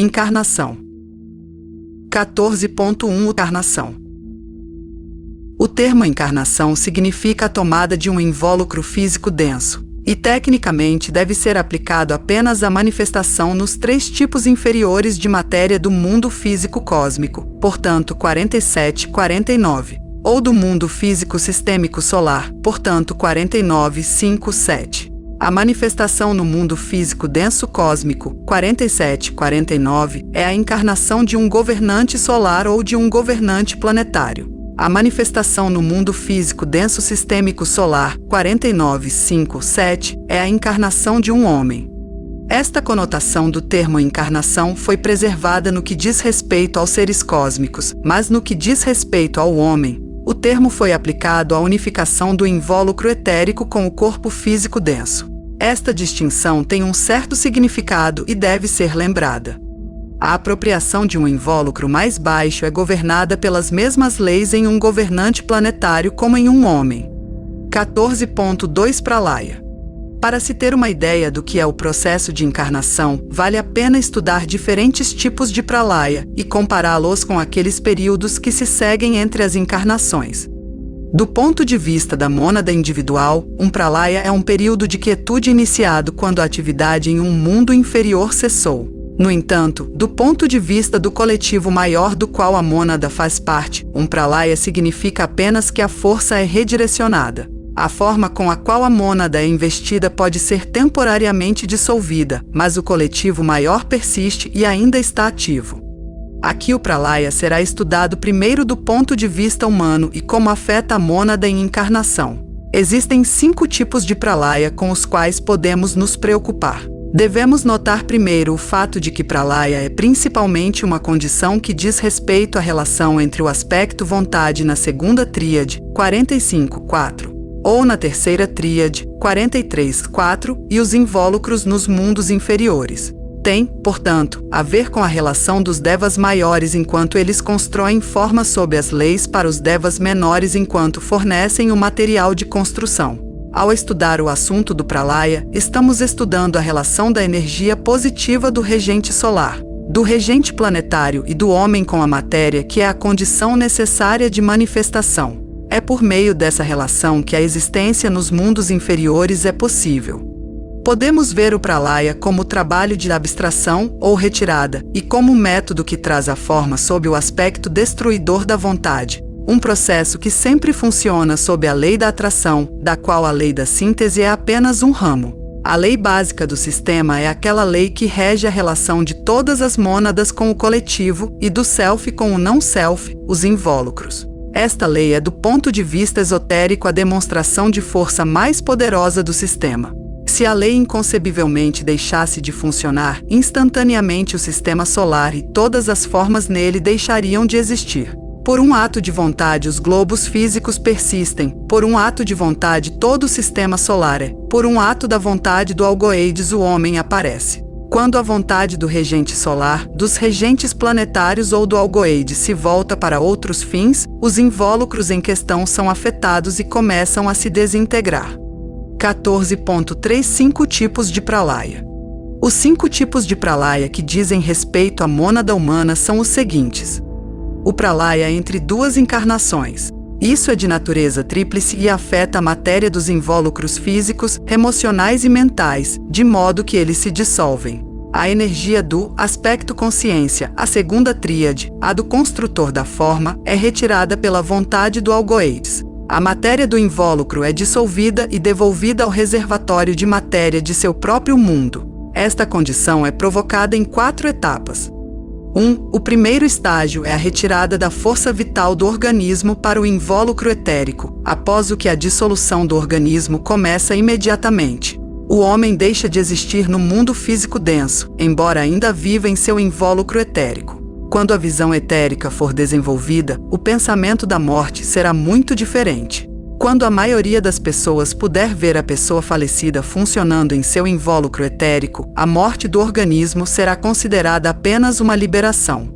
Encarnação. 14.1 Encarnação. O termo encarnação significa a tomada de um invólucro físico denso, e tecnicamente deve ser aplicado apenas à manifestação nos 3 tipos inferiores de matéria do mundo físico cósmico, portanto 47-49, ou do mundo físico sistêmico solar, portanto 49-5-7. A manifestação no mundo físico denso cósmico, 47-49, é a encarnação de um governante solar ou de um governante planetário. A manifestação no mundo físico denso sistêmico solar, 49-5-7, é a encarnação de um homem. Esta conotação do termo encarnação foi preservada no que diz respeito aos seres cósmicos, mas no que diz respeito ao homem, o termo foi aplicado à unificação do invólucro etérico com o corpo físico denso. Esta distinção tem um certo significado e deve ser lembrada. A apropriação de um invólucro mais baixo é governada pelas mesmas leis em um governante planetário como em um homem. 14.2 Pralaya. Para se ter uma ideia do que é o processo de encarnação, vale a pena estudar diferentes tipos de pralaya e compará-los com aqueles períodos que se seguem entre as encarnações. Do ponto de vista da mônada individual, um pralaya é um período de quietude iniciado quando a atividade em um mundo inferior cessou. No entanto, do ponto de vista do coletivo maior do qual a mônada faz parte, um pralaya significa apenas que a força é redirecionada. A forma com a qual a mônada é investida pode ser temporariamente dissolvida, mas o coletivo maior persiste e ainda está ativo. Aqui o pralaya será estudado primeiro do ponto de vista humano e como afeta a mônada em encarnação. Existem 5 tipos de pralaya com os quais podemos nos preocupar. Devemos notar primeiro o fato de que pralaya é principalmente uma condição que diz respeito à relação entre o aspecto vontade na segunda tríade, 45-4, ou na terceira tríade, 43-4, e os invólucros nos mundos inferiores. Tem, portanto, a ver com a relação dos devas maiores enquanto eles constroem formas sob as leis para os devas menores enquanto fornecem o material de construção. Ao estudar o assunto do pralaya, estamos estudando a relação da energia positiva do regente solar, do regente planetário e do homem com a matéria, que é a condição necessária de manifestação. É por meio dessa relação que a existência nos mundos inferiores é possível. Podemos ver o pralaya como trabalho de abstração ou retirada e como método que traz a forma sob o aspecto destruidor da vontade, um processo que sempre funciona sob a lei da atração, da qual a lei da síntese é apenas um ramo. A lei básica do sistema é aquela lei que rege a relação de todas as mônadas com o coletivo e do self com o não-self, os invólucros. Esta lei é, do ponto de vista esotérico, a demonstração de força mais poderosa do sistema. Se a lei inconcebivelmente deixasse de funcionar, instantaneamente o sistema solar e todas as formas nele deixariam de existir. Por um ato de vontade, os globos físicos persistem. Por um ato de vontade, todo o sistema solar é. Por um ato da vontade do Algoides, o homem aparece. Quando a vontade do regente solar, dos regentes planetários ou do Algoides se volta para outros fins, os invólucros em questão são afetados e começam a se desintegrar. 14.35 Tipos de pralaya. Os 5 tipos de pralaya que dizem respeito à mônada humana são os seguintes. O pralaya entre 2 encarnações. Isso é de natureza tríplice e afeta a matéria dos invólucros físicos, emocionais e mentais, de modo que eles se dissolvem. A energia do aspecto consciência, a segunda tríade, a do construtor da forma, é retirada pela vontade do Algoides. A matéria do invólucro é dissolvida e devolvida ao reservatório de matéria de seu próprio mundo. Esta condição é provocada em 4 etapas. 1. O primeiro estágio é a retirada da força vital do organismo para o invólucro etérico, após o que a dissolução do organismo começa imediatamente. O homem deixa de existir no mundo físico denso, embora ainda viva em seu invólucro etérico. Quando a visão etérica for desenvolvida, o pensamento da morte será muito diferente. Quando a maioria das pessoas puder ver a pessoa falecida funcionando em seu invólucro etérico, a morte do organismo será considerada apenas uma liberação.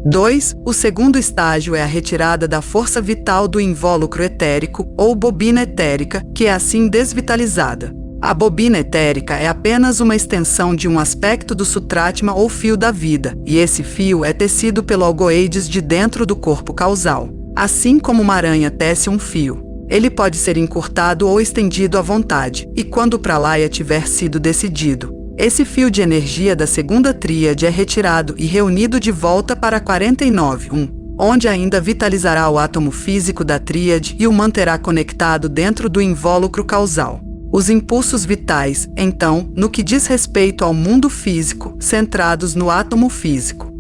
2. O segundo estágio é a retirada da força vital do invólucro etérico, ou bobina etérica, que é assim desvitalizada. A bobina etérica é apenas uma extensão de um aspecto do Sutratma ou fio da vida, e esse fio é tecido pelo algoides de dentro do corpo causal. Assim como uma aranha tece um fio, ele pode ser encurtado ou estendido à vontade, e quando o pralaya tiver sido decidido, esse fio de energia da segunda tríade é retirado e reunido de volta para 49.1, onde ainda vitalizará o átomo físico da tríade e o manterá conectado dentro do invólucro causal. Os impulsos vitais, então, no que diz respeito ao mundo físico, centrados no átomo físico.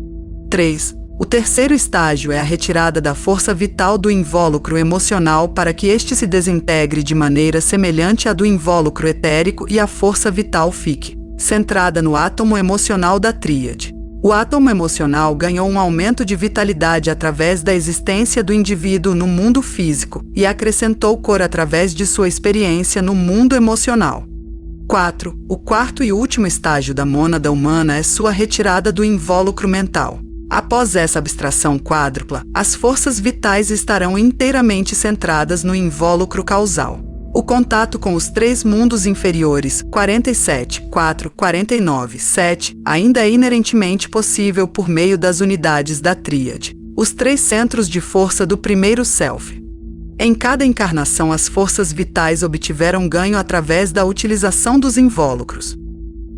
3. O terceiro estágio é a retirada da força vital do invólucro emocional para que este se desintegre de maneira semelhante à do invólucro etérico e a força vital fique centrada no átomo emocional da tríade. O átomo emocional ganhou um aumento de vitalidade através da existência do indivíduo no mundo físico e acrescentou cor através de sua experiência no mundo emocional. 4. O quarto e último estágio da mônada humana é sua retirada do invólucro mental. Após essa abstração quádrupla, as forças vitais estarão inteiramente centradas no invólucro causal. O contato com os três mundos inferiores, 47.4, 49.7, ainda é inerentemente possível por meio das unidades da tríade, os três centros de força do primeiro self. Em cada encarnação, as forças vitais obtiveram ganho através da utilização dos invólucros.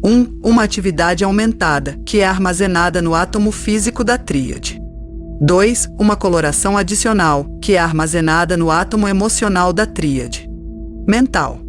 1. Uma atividade aumentada, que é armazenada no átomo físico da tríade. 2. Uma coloração adicional, que é armazenada no átomo emocional da tríade. Mental.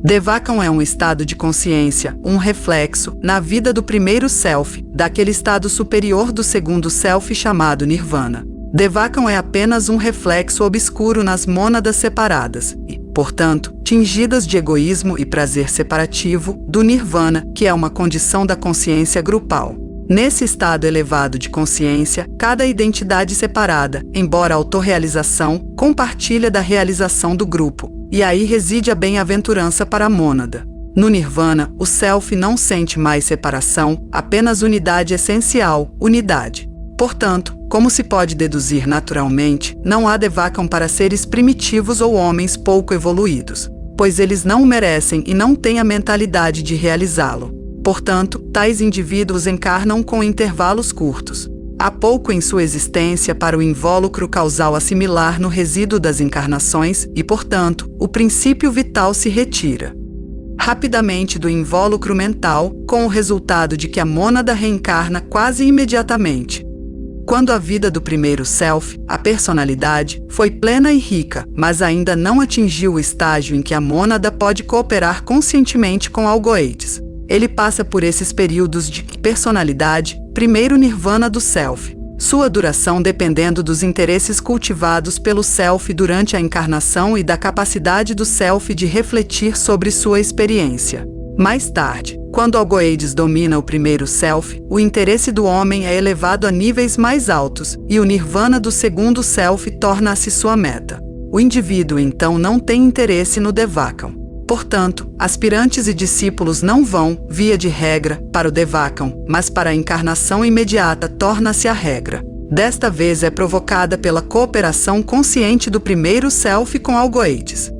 Devakam é um estado de consciência, um reflexo, na vida do primeiro self, daquele estado superior do segundo self chamado Nirvana. Devakam é apenas um reflexo obscuro nas mônadas separadas e, portanto, tingidas de egoísmo e prazer separativo, do Nirvana, que é uma condição da consciência grupal. Nesse estado elevado de consciência, cada identidade separada, embora autorrealização, compartilha da realização do grupo, e aí reside a bem-aventurança para a mônada. No Nirvana, o self não sente mais separação, apenas unidade essencial, unidade. Portanto, como se pode deduzir naturalmente, não há Devakam para seres primitivos ou homens pouco evoluídos, pois eles não o merecem e não têm a mentalidade de realizá-lo. Portanto, tais indivíduos encarnam com intervalos curtos. Há pouco em sua existência para o invólucro causal assimilar no resíduo das encarnações e, portanto, o princípio vital se retira rapidamente do invólucro mental, com o resultado de que a mônada reencarna quase imediatamente. Quando a vida do primeiro self, a personalidade, foi plena e rica, mas ainda não atingiu o estágio em que a mônada pode cooperar conscientemente com algoides. Ele passa por esses períodos de personalidade, primeiro nirvana do self, sua duração dependendo dos interesses cultivados pelo self durante a encarnação e da capacidade do self de refletir sobre sua experiência. Mais tarde, quando algoides domina o primeiro self, o interesse do homem é elevado a níveis mais altos e o nirvana do segundo self torna-se sua meta. O indivíduo então não tem interesse no Devakam. Portanto, aspirantes e discípulos não vão, via de regra, para o Devakam, mas para a encarnação imediata torna-se a regra. Desta vez é provocada pela cooperação consciente do primeiro self com algoides.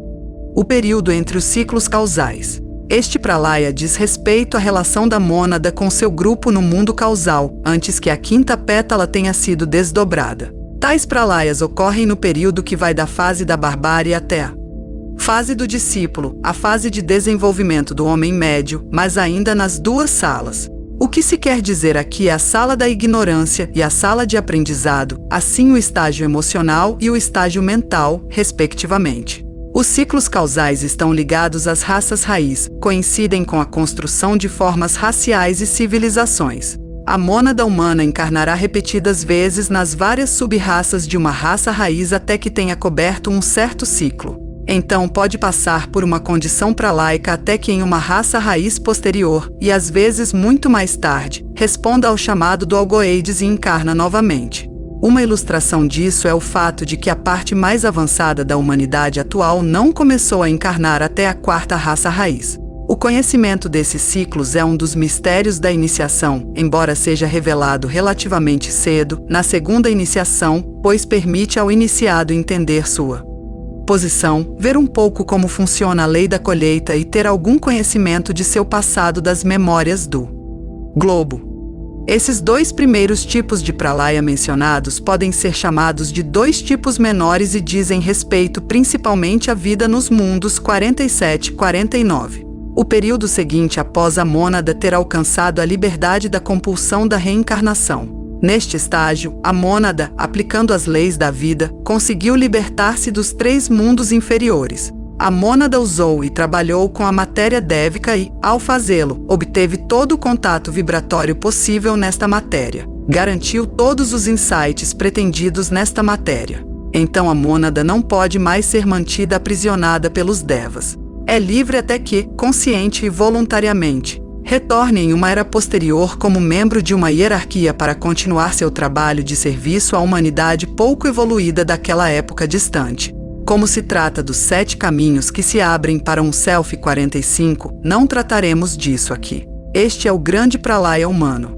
O período entre os ciclos causais. Este pralaya diz respeito à relação da mônada com seu grupo no mundo causal, antes que a quinta pétala tenha sido desdobrada. Tais pralayas ocorrem no período que vai da fase da barbárie até a fase do discípulo, a fase de desenvolvimento do homem médio, mas ainda nas duas salas. O que se quer dizer aqui é a sala da ignorância e a sala de aprendizado, assim o estágio emocional e o estágio mental, respectivamente. Os ciclos causais estão ligados às raças raiz, coincidem com a construção de formas raciais e civilizações. A mônada humana encarnará repetidas vezes nas várias sub-raças de uma raça raiz até que tenha coberto um certo ciclo. Então pode passar por uma condição pralaica até que em uma raça raiz posterior, e às vezes muito mais tarde, responda ao chamado do algoides e encarna novamente. Uma ilustração disso é o fato de que a parte mais avançada da humanidade atual não começou a encarnar até a quarta raça raiz. O conhecimento desses ciclos é um dos mistérios da iniciação, embora seja revelado relativamente cedo, na segunda iniciação, pois permite ao iniciado entender sua Posição: ver um pouco como funciona a lei da colheita e ter algum conhecimento de seu passado das memórias do globo. Esses dois primeiros tipos de pralaya mencionados podem ser chamados de dois tipos menores e dizem respeito principalmente à vida nos mundos 47 e 49. O período seguinte após a mônada ter alcançado a liberdade da compulsão da reencarnação. Neste estágio, a mônada, aplicando as leis da vida, conseguiu libertar-se dos três mundos inferiores. A mônada usou e trabalhou com a matéria dévica e, ao fazê-lo, obteve todo o contato vibratório possível nesta matéria. Garantiu todos os insights pretendidos nesta matéria. Então a mônada não pode mais ser mantida aprisionada pelos devas. É livre até que, consciente e voluntariamente, retorne em uma era posterior como membro de uma hierarquia para continuar seu trabalho de serviço à humanidade pouco evoluída daquela época distante. Como se trata dos 7 caminhos que se abrem para um Self 45, não trataremos disso aqui. Este é o grande pralaya humano.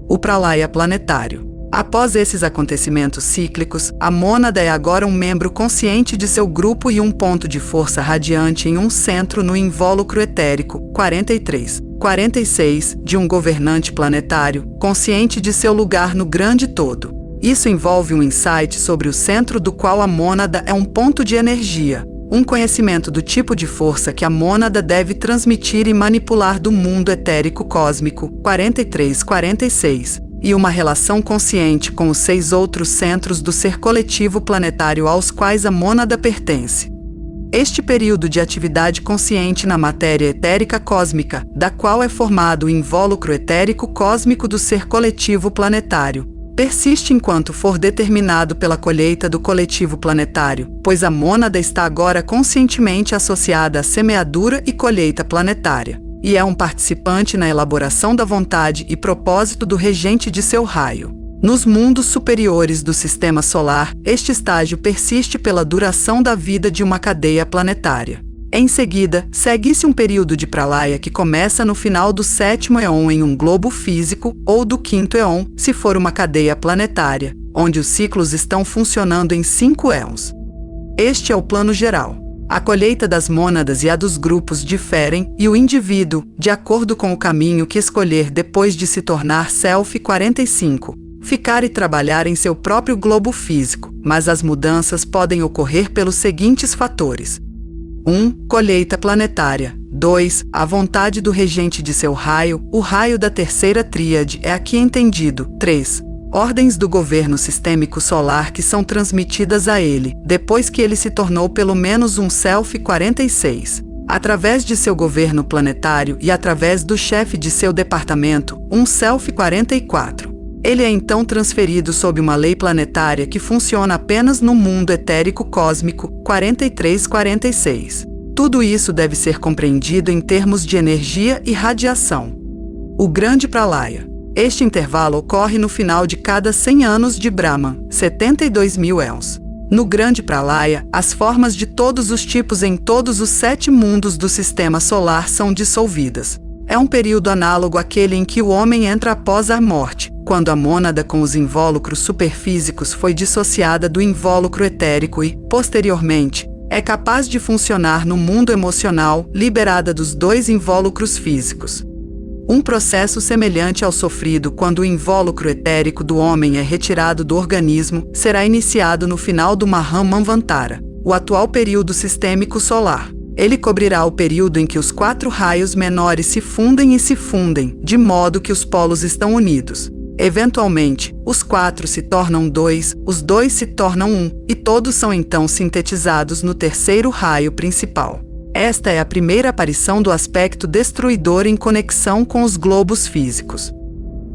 O pralaya planetário. Após esses acontecimentos cíclicos, a mônada é agora um membro consciente de seu grupo e um ponto de força radiante em um centro no invólucro etérico, 43, 46, de um governante planetário, consciente de seu lugar no grande todo. Isso envolve um insight sobre o centro do qual a mônada é um ponto de energia, um conhecimento do tipo de força que a mônada deve transmitir e manipular do mundo etérico cósmico, 43, 46, e uma relação consciente com os 6 outros centros do ser coletivo planetário aos quais a mônada pertence. Este período de atividade consciente na matéria etérica cósmica, da qual é formado o invólucro etérico cósmico do ser coletivo planetário, persiste enquanto for determinado pela colheita do coletivo planetário, pois a mônada está agora conscientemente associada à semeadura e colheita planetária, e é um participante na elaboração da vontade e propósito do regente de seu raio. Nos mundos superiores do sistema solar, este estágio persiste pela duração da vida de uma cadeia planetária. Em seguida, segue-se um período de pralaya que começa no final do 7º éon em um globo físico ou do 5º éon, se for uma cadeia planetária, onde os ciclos estão funcionando em 5 éons. Este é o plano geral. A colheita das mônadas e a dos grupos diferem, e o indivíduo, de acordo com o caminho que escolher depois de se tornar Self 45, ficar e trabalhar em seu próprio globo físico, mas as mudanças podem ocorrer pelos seguintes fatores. 1. Colheita planetária. 2. A vontade do regente de seu raio, o raio da terceira tríade é aqui entendido. 3. Ordens do governo sistêmico solar que são transmitidas a ele, depois que ele se tornou pelo menos um Self 46. Através de seu governo planetário e através do chefe de seu departamento, um Self 44. Ele é então transferido sob uma lei planetária que funciona apenas no mundo etérico cósmico, 43-46. Tudo isso deve ser compreendido em termos de energia e radiação. O grande pralaya. Este intervalo ocorre no final de cada 100 anos de Brahman, 72.000 éons. No grande pralaya, as formas de todos os tipos em todos os 7 mundos do sistema solar são dissolvidas. É um período análogo àquele em que o homem entra após a morte, quando a mônada com os invólucros superfísicos foi dissociada do invólucro etérico e, posteriormente, é capaz de funcionar no mundo emocional, liberada dos 2 invólucros físicos. Um processo semelhante ao sofrido quando o invólucro etérico do homem é retirado do organismo será iniciado no final do Mahamanvantara, o atual período sistêmico solar. Ele cobrirá o período em que os 4 raios menores se fundem e se fundem, de modo que os polos estão unidos. Eventualmente, os 4 se tornam 2, os 2 se tornam 1, e todos são então sintetizados no terceiro raio principal. Esta é a primeira aparição do aspecto destruidor em conexão com os globos físicos.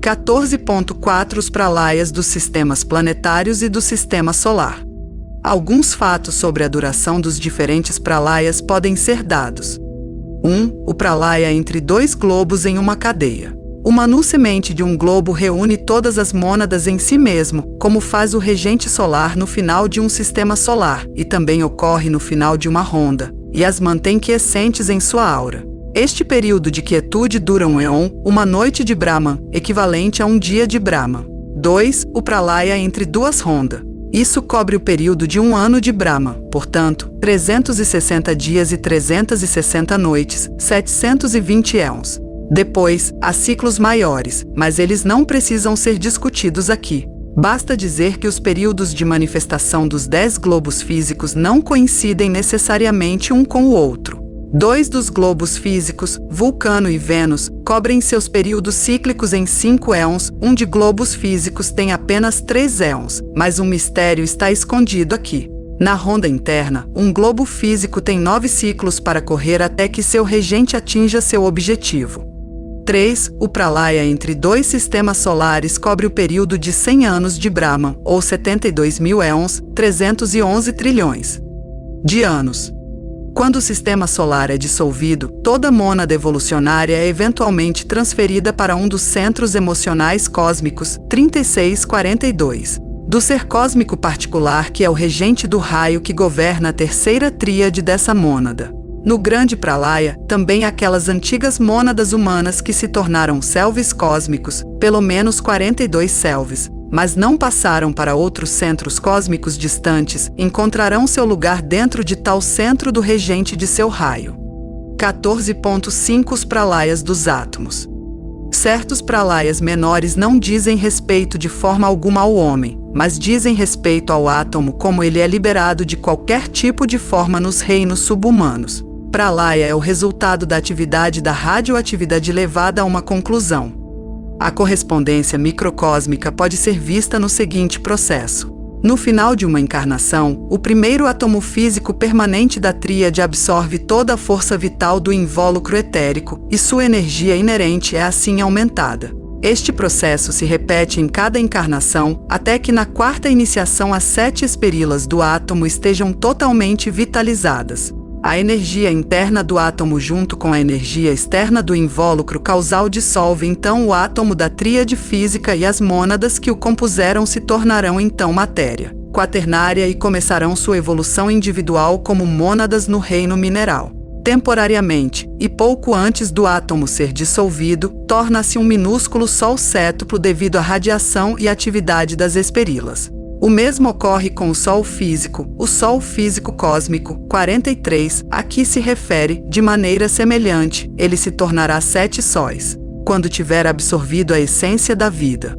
14.4 Os pralayas dos sistemas planetários e do sistema solar. Alguns fatos sobre a duração dos diferentes pralayas podem ser dados. 1. O pralaya entre 2 globos em uma cadeia. O Manu semente de um globo reúne todas as mônadas em si mesmo, como faz o regente solar no final de um sistema solar, e também ocorre no final de uma ronda, e as mantém quiescentes em sua aura. Este período de quietude dura um éon, uma noite de Brahman, equivalente a um dia de Brahman. 2. O pralaya entre 2 rondas. Isso cobre o período de 1 ano de Brahma, portanto, 360 dias e 360 noites, 720 éons. Depois, há ciclos maiores, mas eles não precisam ser discutidos aqui. Basta dizer que os períodos de manifestação dos 10 globos físicos não coincidem necessariamente um com o outro. 2 dos globos físicos, Vulcano e Vênus, cobrem seus períodos cíclicos em 5 éons, um de globos físicos tem apenas 3 éons, mas um mistério está escondido aqui. Na ronda interna, um globo físico tem 9 ciclos para correr até que seu regente atinja seu objetivo. 3. O Pralaya entre 2 sistemas solares cobre o período de 100 anos de Brahman, ou 72 mil éons, 311 trilhões de anos. Quando o sistema solar é dissolvido, toda mônada evolucionária é eventualmente transferida para um dos centros emocionais cósmicos, 3642, do ser cósmico particular que é o regente do raio que governa a terceira tríade dessa mônada. No grande Pralaya, também aquelas antigas mônadas humanas que se tornaram selves cósmicos, pelo menos 42 selves, mas não passaram para outros centros cósmicos distantes, encontrarão seu lugar dentro de tal centro do regente de seu raio. 14.5 Os Pralayas dos átomos. Certos pralayas menores não dizem respeito de forma alguma ao homem, mas dizem respeito ao átomo como ele é liberado de qualquer tipo de forma nos reinos subhumanos. Pralaya é o resultado da atividade da radioatividade levada a uma conclusão. A correspondência microcósmica pode ser vista no seguinte processo. No final de uma encarnação, o primeiro átomo físico permanente da tríade absorve toda a força vital do invólucro etérico e sua energia inerente é assim aumentada. Este processo se repete em cada encarnação até que na quarta iniciação as 7 esperilas do átomo estejam totalmente vitalizadas. A energia interna do átomo junto com a energia externa do invólucro causal dissolve então o átomo da tríade física e as mônadas que o compuseram se tornarão então matéria quaternária e começarão sua evolução individual como mônadas no reino mineral. Temporariamente, e pouco antes do átomo ser dissolvido, torna-se um minúsculo sol cétuplo devido à radiação e atividade das esperilas. O mesmo ocorre com o Sol físico cósmico, 43, a que se refere, de maneira semelhante, ele se tornará 7 sóis, quando tiver absorvido a essência da vida.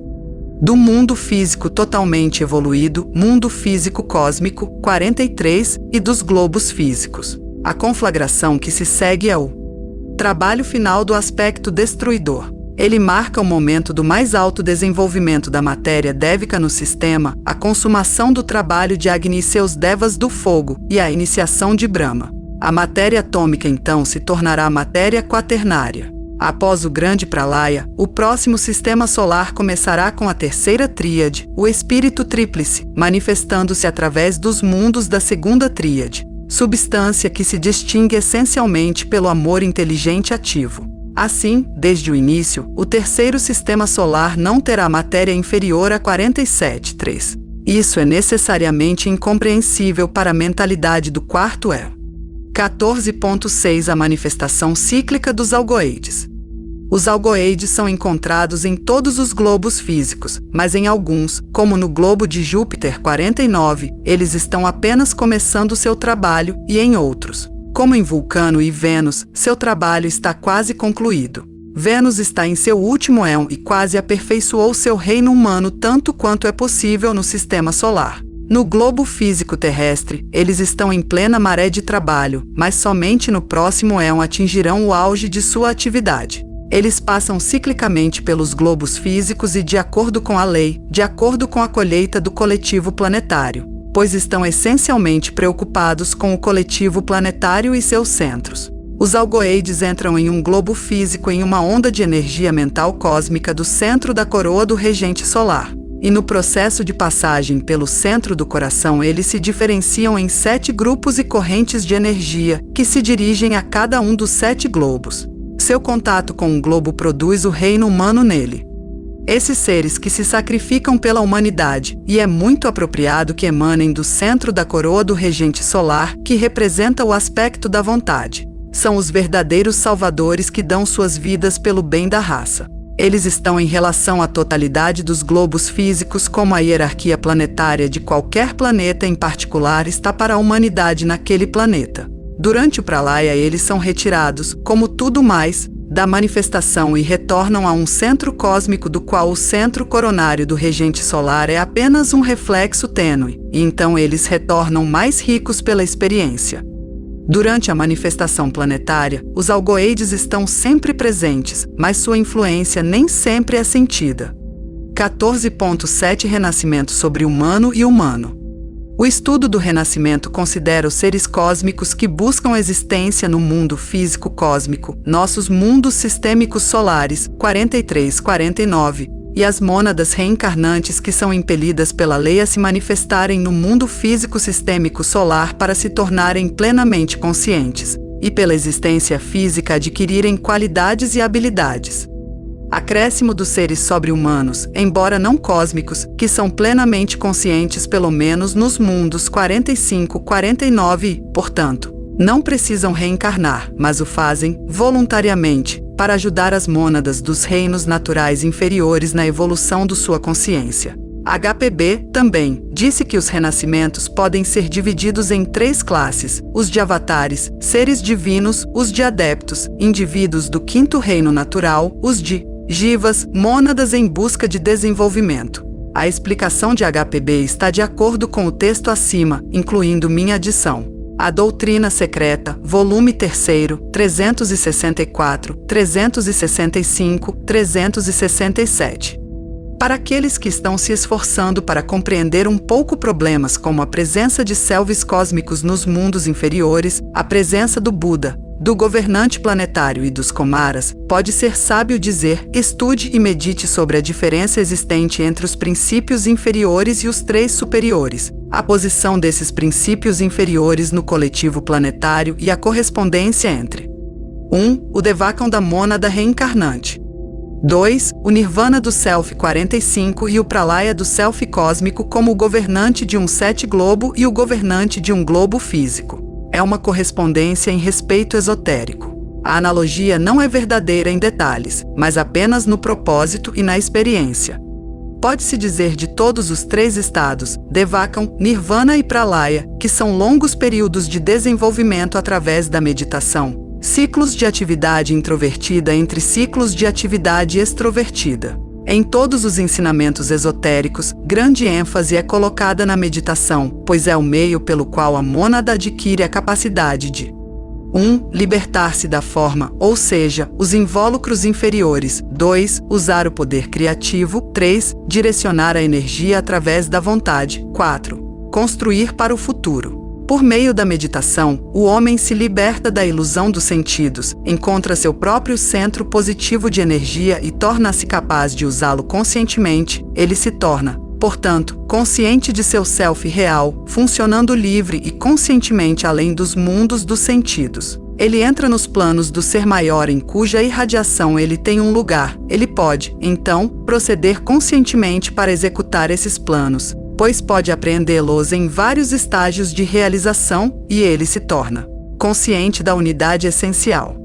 Do mundo físico totalmente evoluído, mundo físico cósmico, 43, e dos globos físicos. A conflagração que se segue é o trabalho final do aspecto destruidor. Ele marca o momento do mais alto desenvolvimento da matéria dévica no sistema, a consumação do trabalho de Agni e seus devas do fogo, e a iniciação de Brahma. A matéria atômica então se tornará matéria quaternária. Após o grande Pralaya, o próximo sistema solar começará com a terceira tríade, o espírito tríplice, manifestando-se através dos mundos da segunda tríade, substância que se distingue essencialmente pelo amor inteligente ativo. Assim, desde o início, o terceiro sistema solar não terá matéria inferior a 47,3. Isso é necessariamente incompreensível para a mentalidade do quarto éon. 14.6 A manifestação cíclica dos algoides. Os algoides são encontrados em todos os globos físicos, mas em alguns, como no globo de Júpiter 49, eles estão apenas começando seu trabalho, e em outros, como em Vulcano e Vênus, seu trabalho está quase concluído. Vênus está em seu último éon e quase aperfeiçoou seu reino humano tanto quanto é possível no sistema solar. No globo físico terrestre, eles estão em plena maré de trabalho, mas somente no próximo éon atingirão o auge de sua atividade. Eles passam ciclicamente pelos globos físicos e, de acordo com a lei, de acordo com a colheita do coletivo planetário, pois estão essencialmente preocupados com o coletivo planetário e seus centros. Os algoides entram em um globo físico em uma onda de energia mental cósmica do centro da coroa do regente solar. E no processo de passagem pelo centro do coração eles se diferenciam em 7 grupos e correntes de energia, que se dirigem a cada um dos 7 globos. Seu contato com o globo produz o reino humano nele. Esses seres que se sacrificam pela humanidade, e é muito apropriado que emanem do centro da coroa do regente solar, que representa o aspecto da vontade. São os verdadeiros salvadores que dão suas vidas pelo bem da raça. Eles estão em relação à totalidade dos globos físicos, como a hierarquia planetária de qualquer planeta em particular está para a humanidade naquele planeta. Durante o Pralaya, eles são retirados, como tudo mais, da manifestação e retornam a um centro cósmico do qual o centro coronário do regente solar é apenas um reflexo tênue, e então eles retornam mais ricos pela experiência. Durante a manifestação planetária, os algoides estão sempre presentes, mas sua influência nem sempre é sentida. 14.7 Renascimento sobre humano e humano. O estudo do renascimento considera os seres cósmicos que buscam existência no mundo físico cósmico, nossos mundos sistêmicos solares, 43-49, e as mônadas reencarnantes que são impelidas pela lei a se manifestarem no mundo físico sistêmico solar para se tornarem plenamente conscientes, e pela existência física adquirirem qualidades e habilidades. Acréscimo dos seres sobre-humanos, embora não cósmicos, que são plenamente conscientes pelo menos nos mundos 45-49 e, portanto, não precisam reencarnar, mas o fazem voluntariamente, para ajudar as mônadas dos reinos naturais inferiores na evolução de sua consciência. HPB, também, disse que os renascimentos podem ser divididos em 3 classes: os de avatares, seres divinos, os de adeptos, indivíduos do 5º reino natural, os de jivas, mônadas em busca de desenvolvimento. A explicação de HPB está de acordo com o texto acima, incluindo minha adição. A Doutrina Secreta, volume 3º, 364, 365, 367. Para aqueles que estão se esforçando para compreender um pouco problemas como a presença de selves cósmicos nos mundos inferiores, a presença do Buda, do governante planetário e dos Kumaras, pode ser sábio dizer: estude e medite sobre a diferença existente entre os princípios inferiores e os 3 superiores, a posição desses princípios inferiores no coletivo planetário e a correspondência entre 1. O Devakam da mônada reencarnante. 2. O Nirvana do Self 45 e o Pralaya do Self cósmico como o governante de um 7 globo e o governante de um globo físico. É uma correspondência em respeito esotérico. A analogia não é verdadeira em detalhes, mas apenas no propósito e na experiência. Pode-se dizer de todos os 3 estados, Devakam, Nirvana e Pralaya, que são longos períodos de desenvolvimento através da meditação, ciclos de atividade introvertida entre ciclos de atividade extrovertida. Em todos os ensinamentos esotéricos, grande ênfase é colocada na meditação, pois é o meio pelo qual a mônada adquire a capacidade de 1. Libertar-se da forma, ou seja, os invólucros inferiores. 2. Usar o poder criativo. 3. Direcionar a energia através da vontade. 4. Construir para o futuro. Por meio da meditação, o homem se liberta da ilusão dos sentidos, encontra seu próprio centro positivo de energia e torna-se capaz de usá-lo conscientemente. Ele se torna, portanto, consciente de seu self real, funcionando livre e conscientemente além dos mundos dos sentidos. Ele entra nos planos do ser maior em cuja irradiação ele tem um lugar. Ele pode, então, proceder conscientemente para executar esses planos, pois pode apreendê-los em vários estágios de realização, e ele se torna consciente da unidade essencial.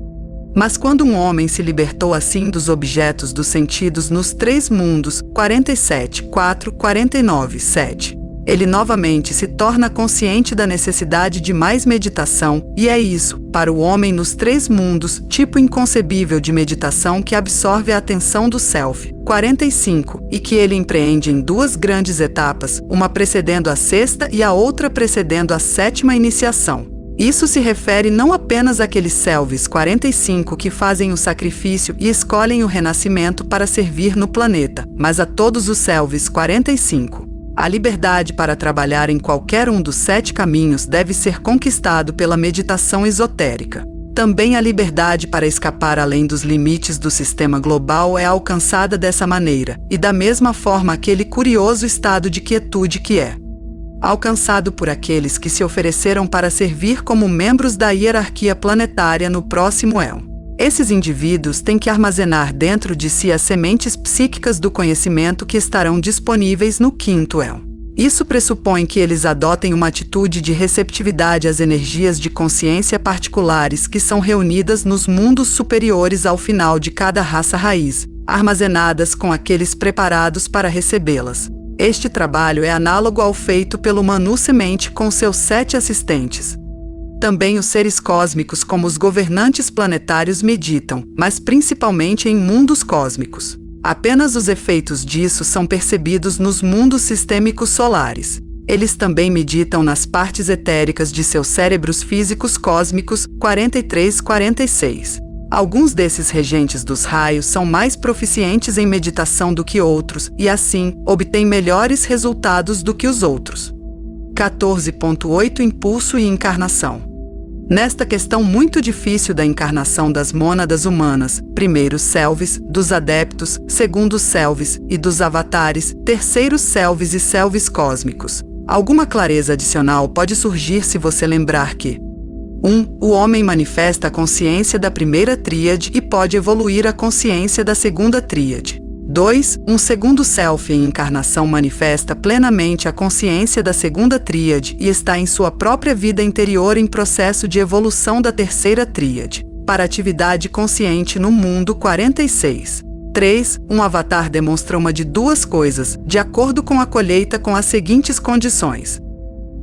Mas quando um homem se libertou assim dos objetos dos sentidos nos 3 mundos, 47, 4, 49, 7, ele novamente se torna consciente da necessidade de mais meditação, e é isso, para o homem nos 3 mundos, tipo inconcebível de meditação que absorve a atenção do Self, 45, e que ele empreende em 2 grandes etapas, uma precedendo a 6ª e a outra precedendo a 7ª iniciação. Isso se refere não apenas àqueles Selves 45 que fazem o sacrifício e escolhem o renascimento para servir no planeta, mas a todos os Selves 45. A liberdade para trabalhar em qualquer um dos 7 caminhos deve ser conquistado pela meditação esotérica. Também a liberdade para escapar além dos limites do sistema global é alcançada dessa maneira, e da mesma forma aquele curioso estado de quietude que é alcançado por aqueles que se ofereceram para servir como membros da hierarquia planetária no próximo éon. Esses indivíduos têm que armazenar dentro de si as sementes psíquicas do conhecimento que estarão disponíveis no 5º éon. Isso pressupõe que eles adotem uma atitude de receptividade às energias de consciência particulares que são reunidas nos mundos superiores ao final de cada raça raiz, armazenadas com aqueles preparados para recebê-las. Este trabalho é análogo ao feito pelo Manu Semente com seus 7 assistentes. Também os seres cósmicos como os governantes planetários meditam, mas principalmente em mundos cósmicos. Apenas os efeitos disso são percebidos nos mundos sistêmicos solares. Eles também meditam nas partes etéricas de seus cérebros físicos cósmicos 43-46. Alguns desses regentes dos raios são mais proficientes em meditação do que outros e, assim, obtêm melhores resultados do que os outros. 14.8 Impulso e encarnação. Nesta questão muito difícil da encarnação das mônadas humanas, primeiros selves, dos adeptos, segundos selves e dos avatares, terceiros selves e selves cósmicos, alguma clareza adicional pode surgir se você lembrar que 1. O homem manifesta a consciência da primeira tríade e pode evoluir a consciência da segunda tríade. 2. Um segundo self em encarnação manifesta plenamente a consciência da segunda tríade e está em sua própria vida interior em processo de evolução da terceira tríade, para atividade consciente no mundo 46. 3. Um avatar demonstra uma de duas coisas, de acordo com a colheita com as seguintes condições.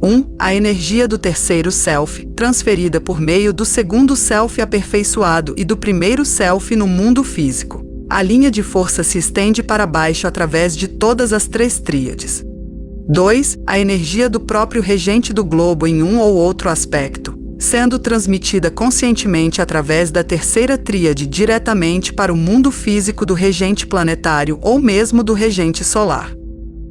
1. A energia do terceiro self, transferida por meio do segundo self aperfeiçoado e do primeiro self no mundo físico. A linha de força se estende para baixo através de todas as 3 tríades. 2. A energia do próprio regente do globo em um ou outro aspecto, sendo transmitida conscientemente através da terceira tríade diretamente para o mundo físico do regente planetário ou mesmo do regente solar.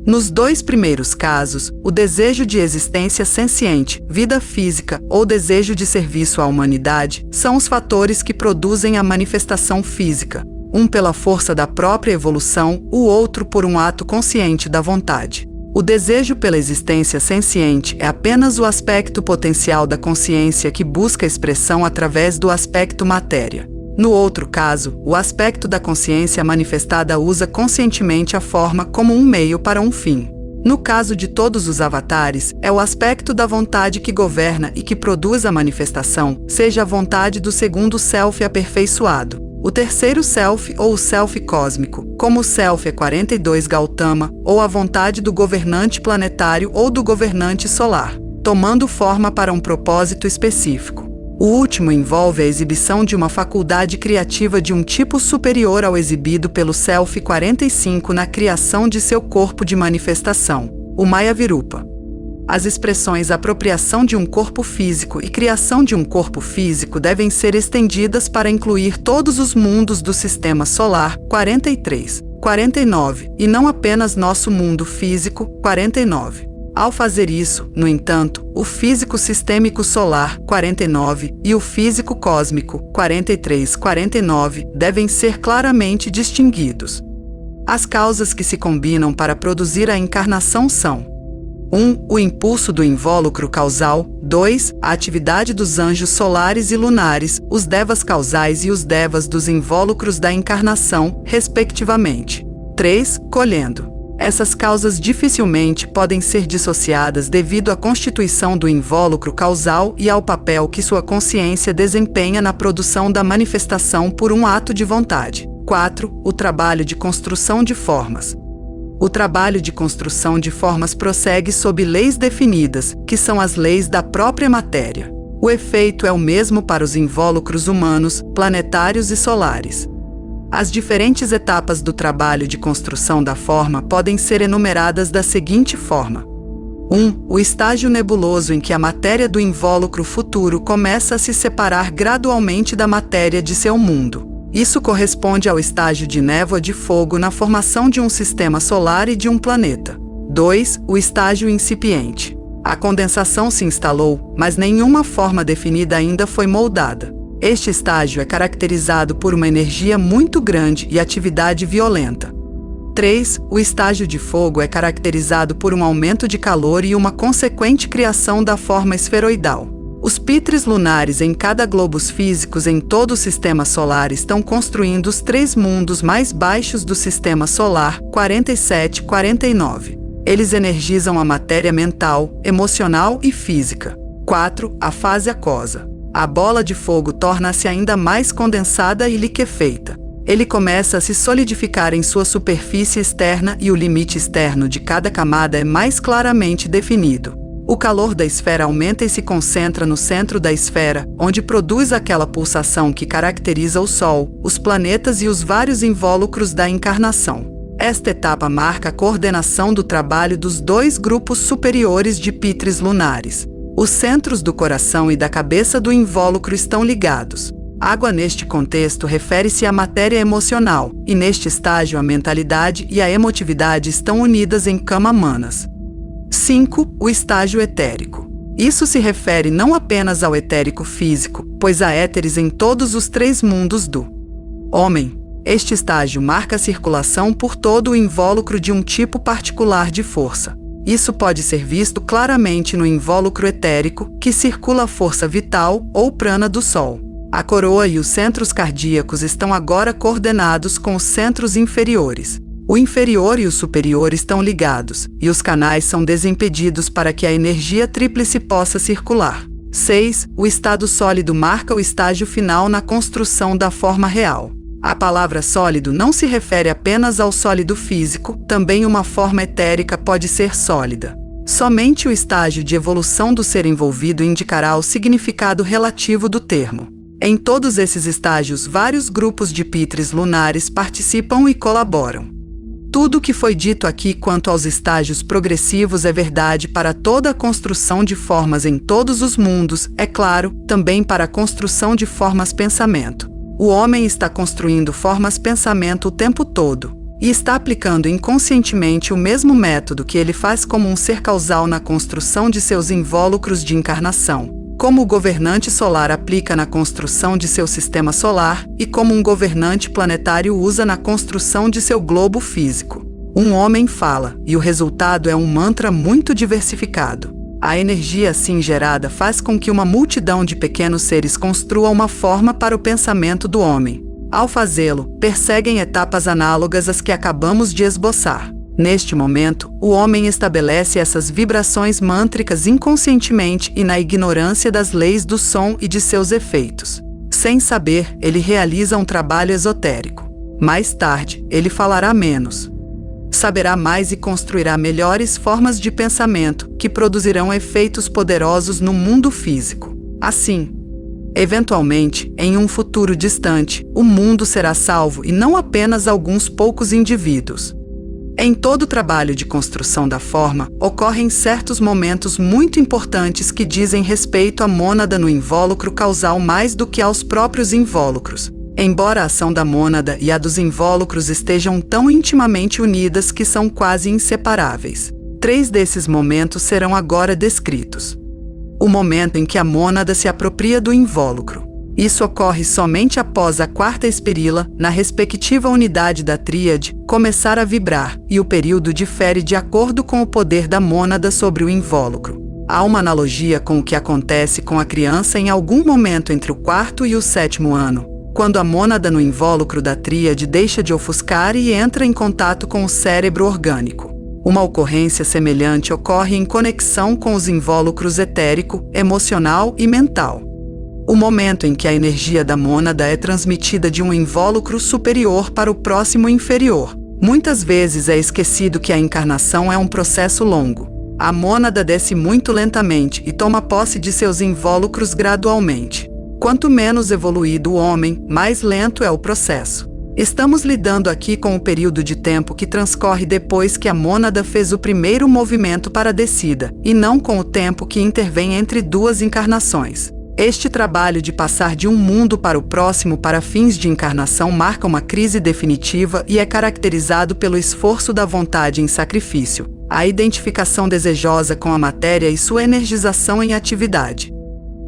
Nos 2 primeiros casos, o desejo de existência senciente, vida física ou desejo de serviço à humanidade são os fatores que produzem a manifestação física, um pela força da própria evolução, o outro por um ato consciente da vontade. O desejo pela existência senciente é apenas o aspecto potencial da consciência que busca expressão através do aspecto matéria. No outro caso, o aspecto da consciência manifestada usa conscientemente a forma como um meio para um fim. No caso de todos os avatares, é o aspecto da vontade que governa e que produz a manifestação, seja a vontade do segundo self aperfeiçoado, o terceiro self ou o self cósmico, como o self 42 Gautama, ou a vontade do governante planetário ou do governante solar, tomando forma para um propósito específico. O último envolve a exibição de uma faculdade criativa de um tipo superior ao exibido pelo self 45 na criação de seu corpo de manifestação, o Maya Virupa. As expressões apropriação de um corpo físico e criação de um corpo físico devem ser estendidas para incluir todos os mundos do Sistema Solar 43, 49 e não apenas nosso mundo físico 49. Ao fazer isso, no entanto, o físico sistêmico solar 49 e o físico cósmico 43, 49 devem ser claramente distinguidos. As causas que se combinam para produzir a encarnação são: 1. O impulso do invólucro causal. 2. A atividade dos anjos solares e lunares, os devas causais e os devas dos invólucros da encarnação, respectivamente. 3. Colhendo. Essas causas dificilmente podem ser dissociadas devido à constituição do invólucro causal e ao papel que sua consciência desempenha na produção da manifestação por um ato de vontade. 4. O trabalho de construção de formas. O trabalho de construção de formas prossegue sob leis definidas, que são as leis da própria matéria. O efeito é o mesmo para os invólucros humanos, planetários e solares. As diferentes etapas do trabalho de construção da forma podem ser enumeradas da seguinte forma. 1. O estágio nebuloso em que a matéria do invólucro futuro começa a se separar gradualmente da matéria de seu mundo. Isso corresponde ao estágio de névoa de fogo na formação de um sistema solar e de um planeta. 2. O estágio incipiente. A condensação se instalou, mas nenhuma forma definida ainda foi moldada. Este estágio é caracterizado por uma energia muito grande e atividade violenta. 3. O estágio de fogo é caracterizado por um aumento de calor e uma consequente criação da forma esferoidal. Os pitres lunares em cada globos físicos em todo o Sistema Solar estão construindo os 3 mundos mais baixos do Sistema Solar, 47 e 49. Eles energizam a matéria mental, emocional e física. 4. A fase aquosa. A bola de fogo torna-se ainda mais condensada e liquefeita. Ele começa a se solidificar em sua superfície externa e o limite externo de cada camada é mais claramente definido. O calor da esfera aumenta e se concentra no centro da esfera, onde produz aquela pulsação que caracteriza o Sol, os planetas e os vários invólucros da encarnação. Esta etapa marca a coordenação do trabalho dos dois grupos superiores de pitres lunares. Os centros do coração e da cabeça do invólucro estão ligados. Água neste contexto refere-se à matéria emocional, e neste estágio a mentalidade e a emotividade estão unidas em kama manas. 5. O estágio etérico. Isso se refere não apenas ao etérico físico, pois há éteres em todos os 3 mundos do homem. Este estágio marca a circulação por todo o invólucro de um tipo particular de força. Isso pode ser visto claramente no invólucro etérico, que circula a força vital ou prana do Sol. A coroa e os centros cardíacos estão agora coordenados com os centros inferiores. O inferior e o superior estão ligados, e os canais são desimpedidos para que a energia tríplice possa circular. 6. O estado sólido marca o estágio final na construção da forma real. A palavra sólido não se refere apenas ao sólido físico, também uma forma etérica pode ser sólida. Somente o estágio de evolução do ser envolvido indicará o significado relativo do termo. Em todos esses estágios, vários grupos de pitres lunares participam e colaboram. Tudo o que foi dito aqui quanto aos estágios progressivos é verdade para toda a construção de formas em todos os mundos, é claro, também para a construção de formas pensamento. O homem está construindo formas pensamento o tempo todo, e está aplicando inconscientemente o mesmo método que ele faz como um ser causal na construção de seus invólucros de encarnação, como o governante solar aplica na construção de seu sistema solar e como um governante planetário usa na construção de seu globo físico. Um homem fala, e o resultado é um mantra muito diversificado. A energia assim gerada faz com que uma multidão de pequenos seres construa uma forma para o pensamento do homem. Ao fazê-lo, perseguem etapas análogas às que acabamos de esboçar. Neste momento, o homem estabelece essas vibrações mântricas inconscientemente e na ignorância das leis do som e de seus efeitos. Sem saber, ele realiza um trabalho esotérico. Mais tarde, ele falará menos. Saberá mais e construirá melhores formas de pensamento que produzirão efeitos poderosos no mundo físico. Assim, eventualmente, em um futuro distante, o mundo será salvo e não apenas alguns poucos indivíduos. Em todo o trabalho de construção da forma, ocorrem certos momentos muito importantes que dizem respeito à mônada no invólucro causal mais do que aos próprios invólucros, embora a ação da mônada e a dos invólucros estejam tão intimamente unidas que são quase inseparáveis. 3 desses momentos serão agora descritos. O momento em que a mônada se apropria do invólucro. Isso ocorre somente após a 4ª espírila, na respectiva unidade da tríade, começar a vibrar, e o período difere de acordo com o poder da mônada sobre o invólucro. Há uma analogia com o que acontece com a criança em algum momento entre o 4º e o 7º ano, quando a mônada no invólucro da tríade deixa de ofuscar e entra em contato com o cérebro orgânico. Uma ocorrência semelhante ocorre em conexão com os invólucros etérico, emocional e mental. O momento em que a energia da mônada é transmitida de um invólucro superior para o próximo inferior. Muitas vezes é esquecido que a encarnação é um processo longo. A mônada desce muito lentamente e toma posse de seus invólucros gradualmente. Quanto menos evoluído o homem, mais lento é o processo. Estamos lidando aqui com o período de tempo que transcorre depois que a mônada fez o primeiro movimento para a descida, e não com o tempo que intervém entre 2 encarnações. Este trabalho de passar de um mundo para o próximo para fins de encarnação marca uma crise definitiva e é caracterizado pelo esforço da vontade em sacrifício, a identificação desejosa com a matéria e sua energização em atividade.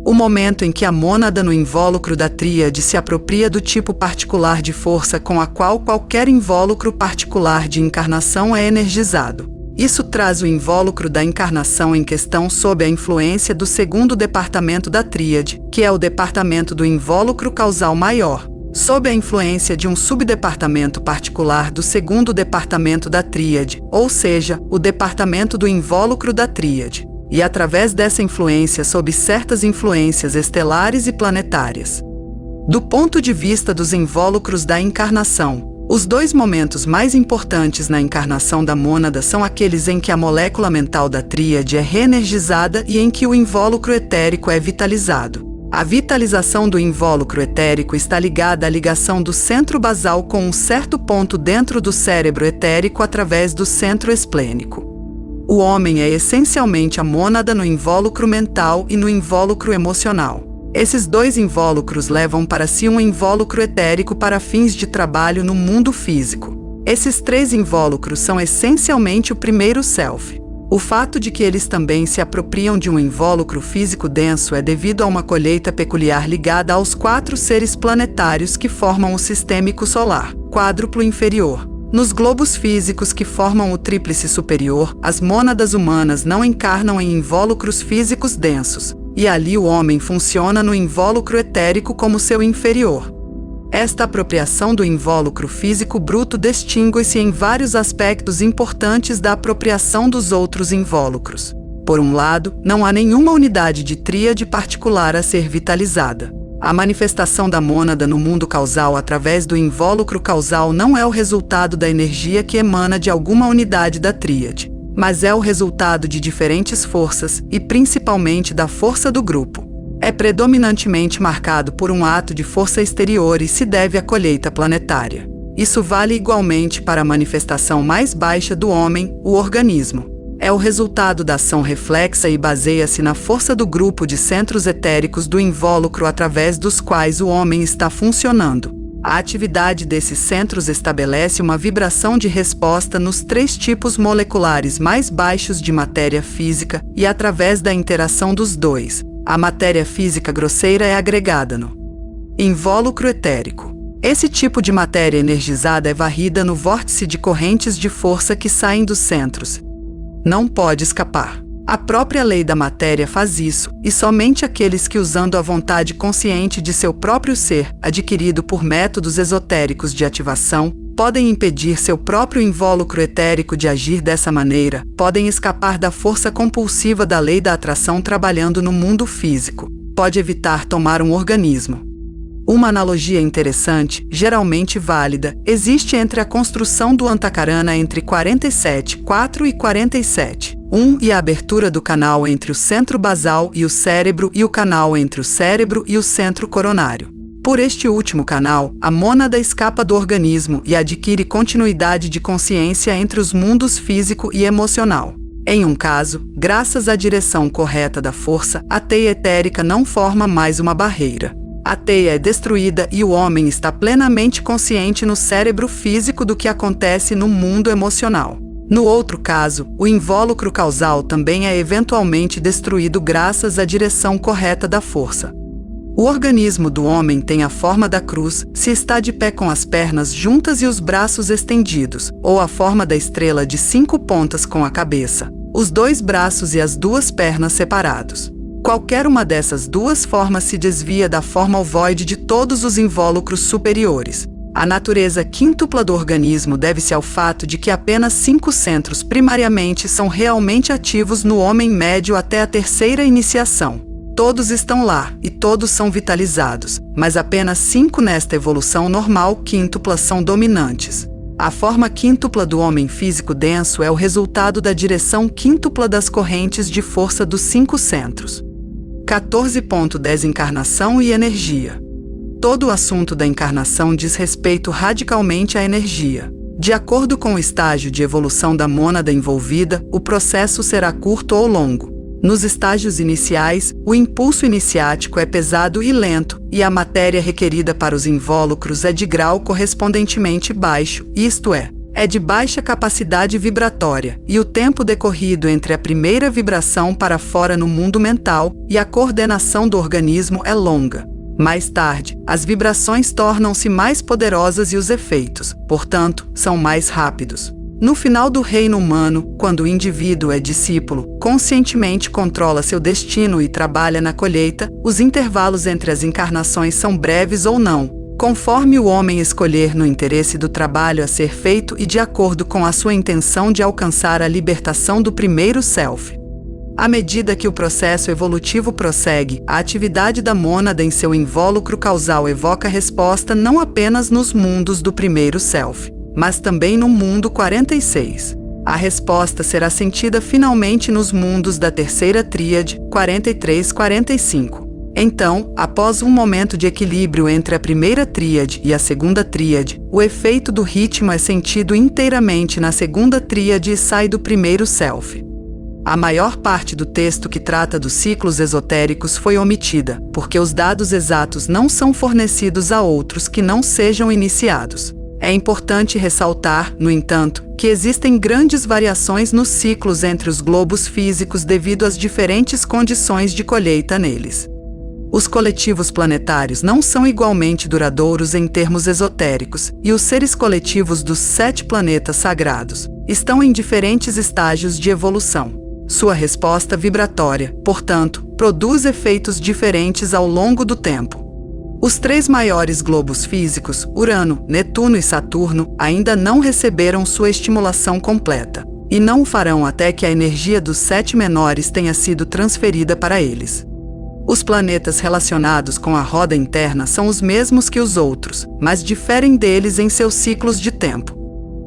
O momento em que a mônada no invólucro da tríade se apropria do tipo particular de força com a qual qualquer invólucro particular de encarnação é energizado. Isso traz o invólucro da encarnação em questão sob a influência do 2º departamento da tríade, que é o departamento do invólucro causal maior, sob a influência de um subdepartamento particular do 2º departamento da tríade, ou seja, o departamento do invólucro da tríade, e através dessa influência sob certas influências estelares e planetárias. Do ponto de vista dos invólucros da encarnação, os dois momentos mais importantes na encarnação da mônada são aqueles em que a molécula mental da tríade é reenergizada e em que o invólucro etérico é vitalizado. A vitalização do invólucro etérico está ligada à ligação do centro basal com um certo ponto dentro do cérebro etérico através do centro esplênico. O homem é essencialmente a mônada no invólucro mental e no invólucro emocional. Esses dois invólucros levam para si um invólucro etérico para fins de trabalho no mundo físico. Esses três invólucros são essencialmente o primeiro self. O fato de que eles também se apropriam de um invólucro físico denso é devido a uma colheita peculiar ligada aos 4 seres planetários que formam o sistêmico solar, quádruplo inferior. Nos globos físicos que formam o tríplice superior, as mônadas humanas não encarnam em invólucros físicos densos, e ali o homem funciona no invólucro etérico como seu inferior. Esta apropriação do invólucro físico bruto distingue-se em vários aspectos importantes da apropriação dos outros invólucros. Por um lado, não há nenhuma unidade de tríade particular a ser vitalizada. A manifestação da mônada no mundo causal através do invólucro causal não é o resultado da energia que emana de alguma unidade da tríade, mas é o resultado de diferentes forças e principalmente da força do grupo. É predominantemente marcado por um ato de força exterior e se deve à colheita planetária. Isso vale igualmente para a manifestação mais baixa do homem, o organismo. É o resultado da ação reflexa e baseia-se na força do grupo de centros etéricos do invólucro através dos quais o homem está funcionando. A atividade desses centros estabelece uma vibração de resposta nos 3 tipos moleculares mais baixos de matéria física e através da interação dos dois. A matéria física grosseira é agregada no invólucro etérico. Esse tipo de matéria energizada é varrida no vórtice de correntes de força que saem dos centros. Não pode escapar. A própria lei da matéria faz isso, e somente aqueles que, usando a vontade consciente de seu próprio ser, adquirido por métodos esotéricos de ativação, podem impedir seu próprio invólucro etérico de agir dessa maneira, podem escapar da força compulsiva da lei da atração trabalhando no mundo físico. Pode evitar tomar um organismo. Uma analogia interessante, geralmente válida, existe entre a construção do Antakarana entre 47,4 e 47,1 e a abertura do canal entre o centro basal e o cérebro e o canal entre o cérebro e o centro coronário. Por este último canal, a mônada escapa do organismo e adquire continuidade de consciência entre os mundos físico e emocional. Em um caso, graças à direção correta da força, a teia etérica não forma mais uma barreira. A teia é destruída e o homem está plenamente consciente no cérebro físico do que acontece no mundo emocional. No outro caso, o invólucro causal também é eventualmente destruído graças à direção correta da força. O organismo do homem tem a forma da cruz, se está de pé com as pernas juntas e os braços estendidos, ou a forma da estrela de 5 pontas com a cabeça, os 2 braços e as 2 pernas separados. Qualquer uma dessas 2 formas se desvia da forma ovoide de todos os invólucros superiores. A natureza quíntupla do organismo deve-se ao fato de que apenas 5 centros primariamente são realmente ativos no homem médio até a 3ª iniciação. Todos estão lá e todos são vitalizados, mas apenas 5 nesta evolução normal quíntupla são dominantes. A forma quíntupla do homem físico denso é o resultado da direção quíntupla das correntes de força dos 5 centros. 14.10 Encarnação e energia. Todo o assunto da encarnação diz respeito radicalmente à energia. De acordo com o estágio de evolução da mônada envolvida, o processo será curto ou longo. Nos estágios iniciais, o impulso iniciático é pesado e lento, e a matéria requerida para os invólucros é de grau correspondentemente baixo, isto é de baixa capacidade vibratória, e o tempo decorrido entre a primeira vibração para fora no mundo mental e a coordenação do organismo é longa. Mais tarde, as vibrações tornam-se mais poderosas e os efeitos, portanto, são mais rápidos. No final do reino humano, quando o indivíduo é discípulo, conscientemente controla seu destino e trabalha na colheita, os intervalos entre as encarnações são breves ou não, conforme o homem escolher no interesse do trabalho a ser feito e de acordo com a sua intenção de alcançar a libertação do primeiro self. À medida que o processo evolutivo prossegue, a atividade da mônada em seu invólucro causal evoca resposta não apenas nos mundos do primeiro self, mas também no mundo 46. A resposta será sentida finalmente nos mundos da terceira tríade, 43-45. Então, após um momento de equilíbrio entre a primeira tríade e a segunda tríade, o efeito do ritmo é sentido inteiramente na segunda tríade e sai do primeiro self. A maior parte do texto que trata dos ciclos esotéricos foi omitida, porque os dados exatos não são fornecidos a outros que não sejam iniciados. É importante ressaltar, no entanto, que existem grandes variações nos ciclos entre os globos físicos devido às diferentes condições de colheita neles. Os coletivos planetários não são igualmente duradouros em termos esotéricos, e os seres coletivos dos 7 planetas sagrados estão em diferentes estágios de evolução. Sua resposta vibratória, portanto, produz efeitos diferentes ao longo do tempo. Os 3 maiores globos físicos, Urano, Netuno e Saturno, ainda não receberam sua estimulação completa, e não o farão até que a energia dos 7 menores tenha sido transferida para eles. Os planetas relacionados com a roda interna são os mesmos que os outros, mas diferem deles em seus ciclos de tempo.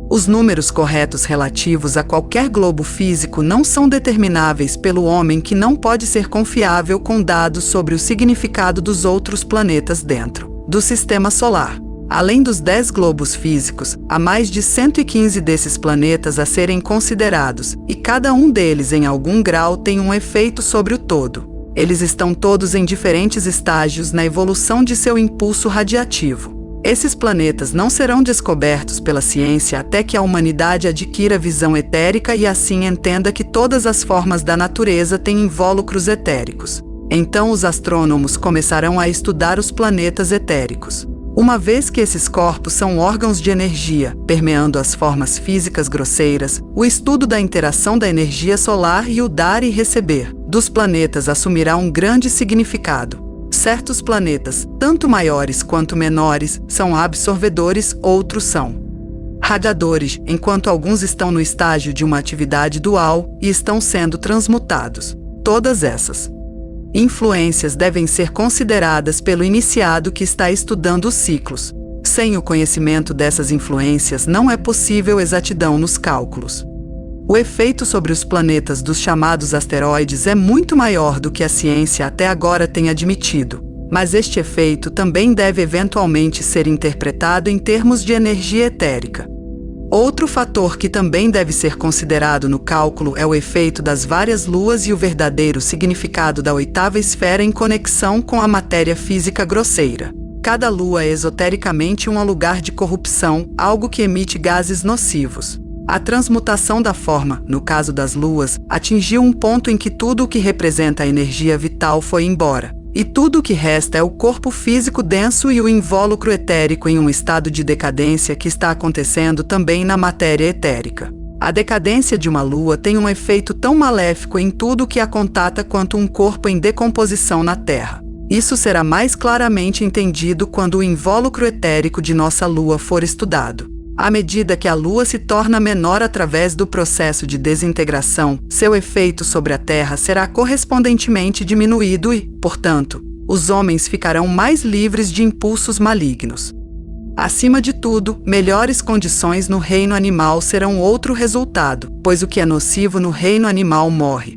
Os números corretos relativos a qualquer globo físico não são determináveis pelo homem, que não pode ser confiável com dados sobre o significado dos outros planetas dentro do Sistema Solar. Além dos 10 globos físicos, há mais de 115 desses planetas a serem considerados, e cada um deles em algum grau tem um efeito sobre o todo. Eles estão todos em diferentes estágios na evolução de seu impulso radiativo. Esses planetas não serão descobertos pela ciência até que a humanidade adquira visão etérica e assim entenda que todas as formas da natureza têm invólucros etéricos. Então os astrônomos começarão a estudar os planetas etéricos. Uma vez que esses corpos são órgãos de energia, permeando as formas físicas grosseiras, o estudo da interação da energia solar e o dar e receber dos planetas assumirá um grande significado. Certos planetas, tanto maiores quanto menores, são absorvedores, outros são radiadores, enquanto alguns estão no estágio de uma atividade dual e estão sendo transmutados. Todas essas influências devem ser consideradas pelo iniciado que está estudando os ciclos. Sem o conhecimento dessas influências, não é possível exatidão nos cálculos. O efeito sobre os planetas dos chamados asteroides é muito maior do que a ciência até agora tem admitido, mas este efeito também deve eventualmente ser interpretado em termos de energia etérica. Outro fator que também deve ser considerado no cálculo é o efeito das várias luas e o verdadeiro significado da 8ª esfera em conexão com a matéria física grosseira. Cada lua é esotericamente um lugar de corrupção, algo que emite gases nocivos. A transmutação da forma, no caso das luas, atingiu um ponto em que tudo o que representa a energia vital foi embora, e tudo o que resta é o corpo físico denso e o invólucro etérico em um estado de decadência que está acontecendo também na matéria etérica. A decadência de uma lua tem um efeito tão maléfico em tudo o que a contata quanto um corpo em decomposição na Terra. Isso será mais claramente entendido quando o invólucro etérico de nossa lua for estudado. À medida que a Lua se torna menor através do processo de desintegração, seu efeito sobre a Terra será correspondentemente diminuído e, portanto, os homens ficarão mais livres de impulsos malignos. Acima de tudo, melhores condições no reino animal serão outro resultado, pois o que é nocivo no reino animal morre.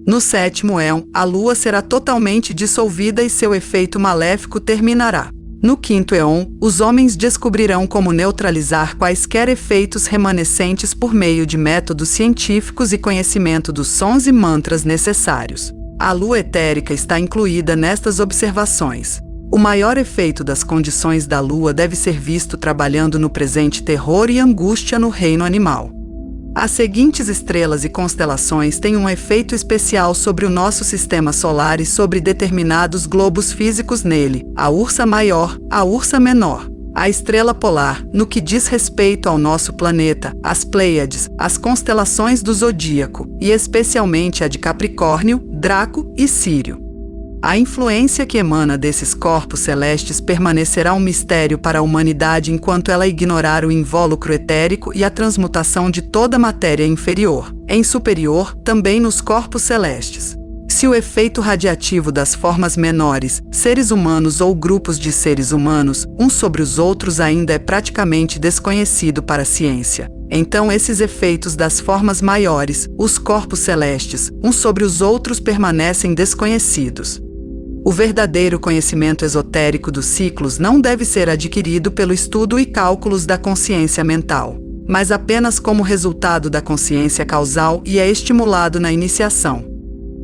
No 7º éon, a Lua será totalmente dissolvida e seu efeito maléfico terminará. No 5º éon, os homens descobrirão como neutralizar quaisquer efeitos remanescentes por meio de métodos científicos e conhecimento dos sons e mantras necessários. A lua etérica está incluída nestas observações. O maior efeito das condições da lua deve ser visto trabalhando no presente terror e angústia no reino animal. As seguintes estrelas e constelações têm um efeito especial sobre o nosso sistema solar e sobre determinados globos físicos nele: a Ursa Maior, a Ursa Menor. A estrela polar, no que diz respeito ao nosso planeta, as Pleiades, as constelações do zodíaco, e especialmente a de Capricórnio, Draco e Sírio. A influência que emana desses corpos celestes permanecerá um mistério para a humanidade enquanto ela ignorar o invólucro etérico e a transmutação de toda matéria inferior, em superior, também nos corpos celestes. Se o efeito radiativo das formas menores, seres humanos ou grupos de seres humanos, uns sobre os outros ainda é praticamente desconhecido para a ciência, então esses efeitos das formas maiores, os corpos celestes, uns sobre os outros permanecem desconhecidos. O verdadeiro conhecimento esotérico dos ciclos não deve ser adquirido pelo estudo e cálculos da consciência mental, mas apenas como resultado da consciência causal e é estimulado na iniciação.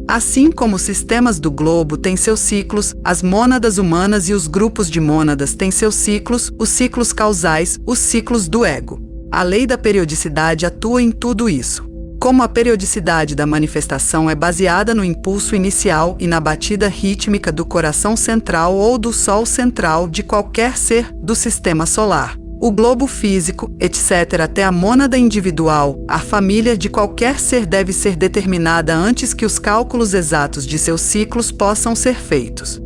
Assim como os sistemas do globo têm seus ciclos, as mônadas humanas e os grupos de mônadas têm seus ciclos, os ciclos causais, os ciclos do ego. A lei da periodicidade atua em tudo isso. Como a periodicidade da manifestação é baseada no impulso inicial e na batida rítmica do coração central ou do sol central de qualquer ser do sistema solar, o globo físico, etc., até a mônada individual, a família de qualquer ser deve ser determinada antes que os cálculos exatos de seus ciclos possam ser feitos.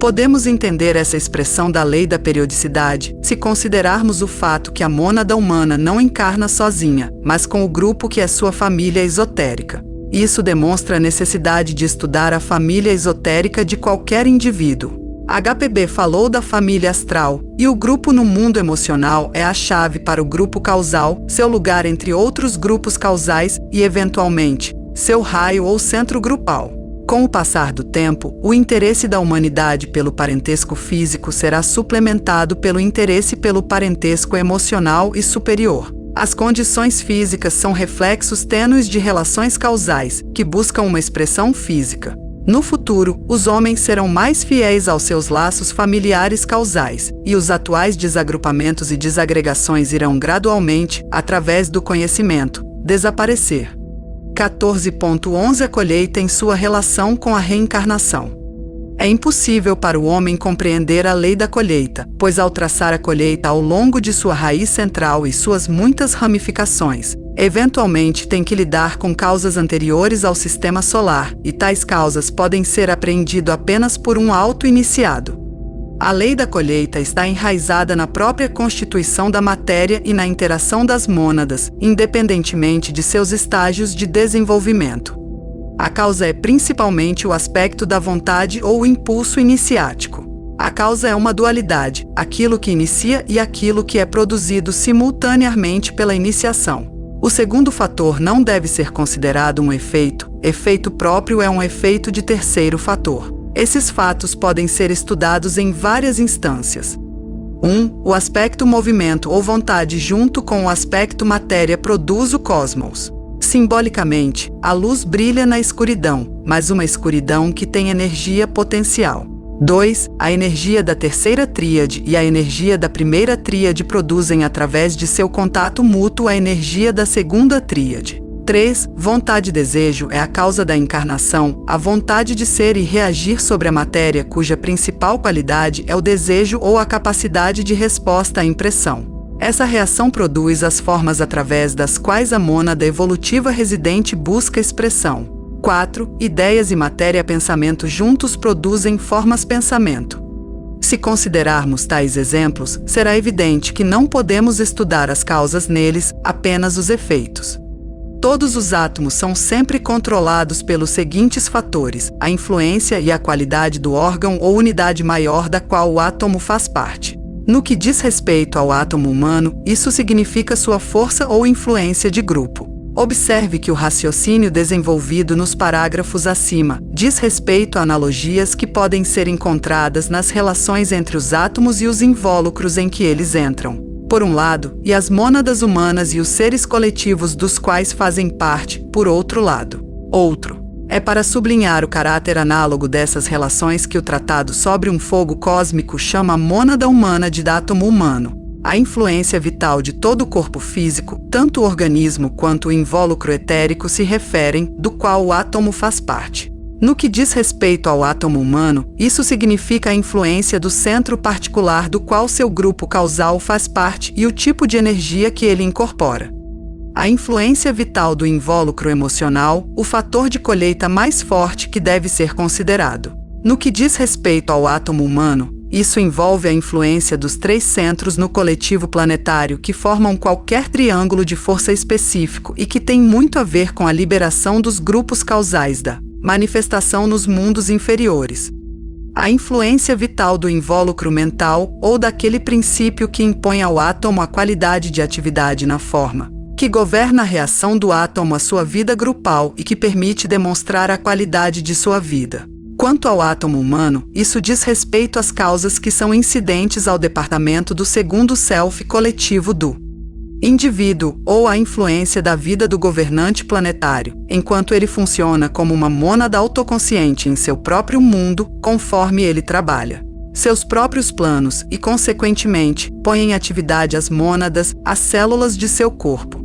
Podemos entender essa expressão da lei da periodicidade se considerarmos o fato que a mônada humana não encarna sozinha, mas com o grupo que é sua família esotérica. Isso demonstra a necessidade de estudar a família esotérica de qualquer indivíduo. HPB falou da família astral, e o grupo no mundo emocional é a chave para o grupo causal, seu lugar entre outros grupos causais e, eventualmente, seu raio ou centro grupal. Com o passar do tempo, o interesse da humanidade pelo parentesco físico será suplementado pelo interesse pelo parentesco emocional e superior. As condições físicas são reflexos tênues de relações causais, que buscam uma expressão física. No futuro, os homens serão mais fiéis aos seus laços familiares causais, e os atuais desagrupamentos e desagregações irão gradualmente, através do conhecimento, desaparecer. 14.11 A colheita em sua relação com a reencarnação. É impossível para o homem compreender a lei da colheita, pois ao traçar a colheita ao longo de sua raiz central e suas muitas ramificações, eventualmente tem que lidar com causas anteriores ao sistema solar, e tais causas podem ser apreendidas apenas por um auto-iniciado. A lei da colheita está enraizada na própria constituição da matéria e na interação das mônadas, independentemente de seus estágios de desenvolvimento. A causa é principalmente o aspecto da vontade ou o impulso iniciático. A causa é uma dualidade, aquilo que inicia e aquilo que é produzido simultaneamente pela iniciação. O segundo fator não deve ser considerado um efeito. Efeito próprio é um efeito de terceiro fator. Esses fatos podem ser estudados em várias instâncias. 1. O aspecto movimento ou vontade junto com o aspecto matéria produz o cosmos. Simbolicamente, a luz brilha na escuridão, mas uma escuridão que tem energia potencial. 2. A energia da terceira tríade e a energia da primeira tríade produzem através de seu contato mútuo a energia da segunda tríade. 3. Vontade e desejo é a causa da encarnação, a vontade de ser e reagir sobre a matéria cuja principal qualidade é o desejo ou a capacidade de resposta à impressão. Essa reação produz as formas através das quais a mônada evolutiva residente busca expressão. 4. Ideias e matéria-pensamento juntos produzem formas-pensamento. Se considerarmos tais exemplos, será evidente que não podemos estudar as causas neles, apenas os efeitos. Todos os átomos são sempre controlados pelos seguintes fatores: a influência e a qualidade do órgão ou unidade maior da qual o átomo faz parte. No que diz respeito ao átomo humano, isso significa sua força ou influência de grupo. Observe que o raciocínio desenvolvido nos parágrafos acima diz respeito a analogias que podem ser encontradas nas relações entre os átomos e os invólucros em que eles entram, por um lado, e as mônadas humanas e os seres coletivos dos quais fazem parte, por outro lado. Outro. É para sublinhar o caráter análogo dessas relações que o Tratado sobre um Fogo Cósmico chama a mônada humana de átomo humano. A influência vital de todo o corpo físico, tanto o organismo quanto o invólucro etérico se referem, do qual o átomo faz parte. No que diz respeito ao átomo humano, isso significa a influência do centro particular do qual seu grupo causal faz parte e o tipo de energia que ele incorpora. A influência vital do invólucro emocional, o fator de colheita mais forte que deve ser considerado. No que diz respeito ao átomo humano, isso envolve a influência dos 3 centros no coletivo planetário que formam qualquer triângulo de força específico e que tem muito a ver com a liberação dos grupos causais da manifestação nos mundos inferiores. A influência vital do invólucro mental ou daquele princípio que impõe ao átomo a qualidade de atividade na forma, que governa a reação do átomo à sua vida grupal e que permite demonstrar a qualidade de sua vida. Quanto ao átomo humano, isso diz respeito às causas que são incidentes ao departamento do segundo self coletivo do indivíduo ou à influência da vida do governante planetário, enquanto ele funciona como uma mônada autoconsciente em seu próprio mundo, conforme ele trabalha seus próprios planos e, consequentemente, põe em atividade as mônadas, as células de seu corpo.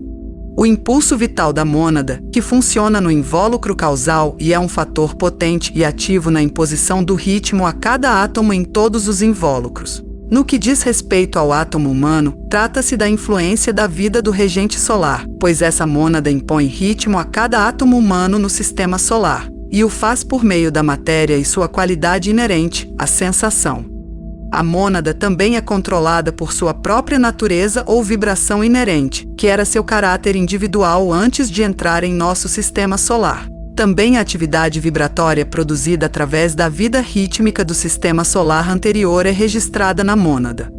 O impulso vital da mônada, que funciona no invólucro causal e é um fator potente e ativo na imposição do ritmo a cada átomo em todos os invólucros. No que diz respeito ao átomo humano, trata-se da influência da vida do regente solar, pois essa mônada impõe ritmo a cada átomo humano no sistema solar, e o faz por meio da matéria e sua qualidade inerente, a sensação. A mônada também é controlada por sua própria natureza ou vibração inerente, que era seu caráter individual antes de entrar em nosso sistema solar. Também a atividade vibratória produzida através da vida rítmica do sistema solar anterior é registrada na mônada.